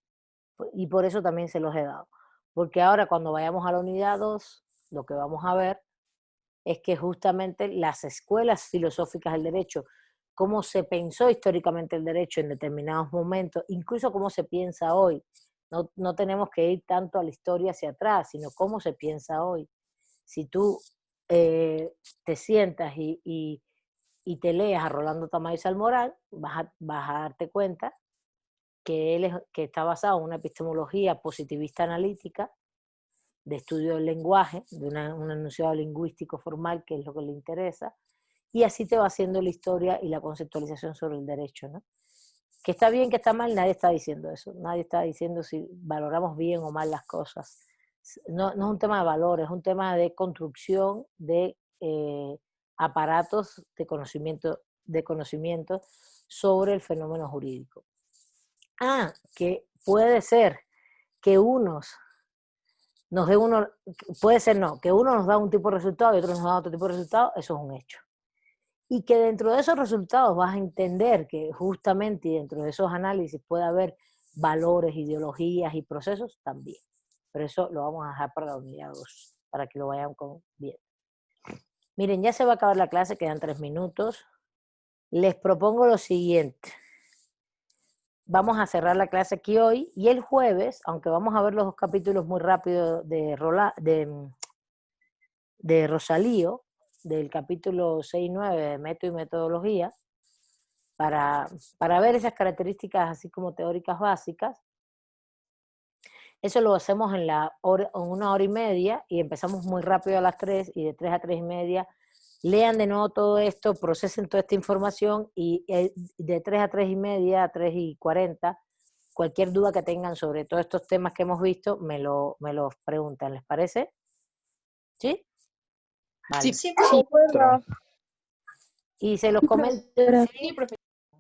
Y por eso también se los he dado. Porque ahora cuando vayamos a la unidad 2, lo que vamos a ver es que justamente las escuelas filosóficas del derecho, cómo se pensó históricamente el derecho en determinados momentos, incluso cómo se piensa hoy. No tenemos que ir tanto a la historia hacia atrás, sino cómo se piensa hoy. Si tú te sientas y y te leas a Rolando Tamayo Salmorán, vas a darte cuenta que está basado en una epistemología positivista analítica, de estudio del lenguaje, de un enunciado lingüístico formal, que es lo que le interesa, y así te va haciendo la historia y la conceptualización sobre el derecho, ¿no? Que está bien, que está mal, nadie está diciendo eso. Nadie está diciendo si valoramos bien o mal las cosas. No es un tema de valores, es un tema de construcción de aparatos de conocimiento sobre el fenómeno jurídico. Que puede ser que unos nos dé puede ser no, que uno nos da un tipo de resultado y otro nos da otro tipo de resultado, eso es un hecho. Y que dentro de esos resultados vas a entender que justamente dentro de esos análisis puede haber valores, ideologías y procesos también. Pero eso lo vamos a dejar para la unidad 2, para que lo vayan viendo. Miren, ya se va a acabar la clase, quedan 3 minutos. Les propongo lo siguiente. Vamos a cerrar la clase aquí hoy, y el jueves, aunque vamos a ver los 2 capítulos muy rápido de Rosalío, del capítulo 6 y 9 de Método y Metodología, para ver esas características así como teóricas básicas. Eso lo hacemos en 1 hora y media, y empezamos muy rápido a las 3, y de 3 a 3 y media lean de nuevo todo esto, procesen toda esta información, y de 3 a 3 y media, a 3 y 40, cualquier duda que tengan sobre todos estos temas que hemos visto, me los preguntan, ¿les parece? ¿Sí? Vale. Sí, Y se los comento, ¿sí?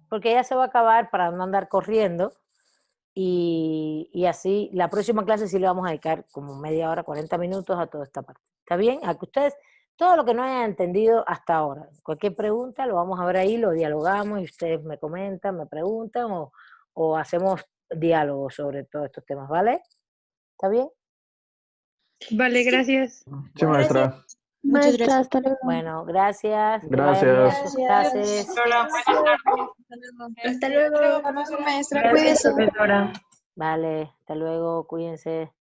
Porque ya se va a acabar para no andar corriendo, y así la próxima clase sí le vamos a dedicar como media hora, 40 minutos a toda esta parte. ¿Está bien? A que ustedes, todo lo que no hayan entendido hasta ahora, cualquier pregunta lo vamos a ver ahí, lo dialogamos y ustedes me comentan, me preguntan o hacemos diálogos sobre todos estos temas, ¿vale? ¿Está bien? Vale, gracias. Sí, maestra. Muchas gracias. Hasta luego. Bueno, gracias. Que Gracias. vayan bien sus clases. Hasta luego, maestra, Gracias, cuídese. profesora. Vale, hasta luego, cuídense.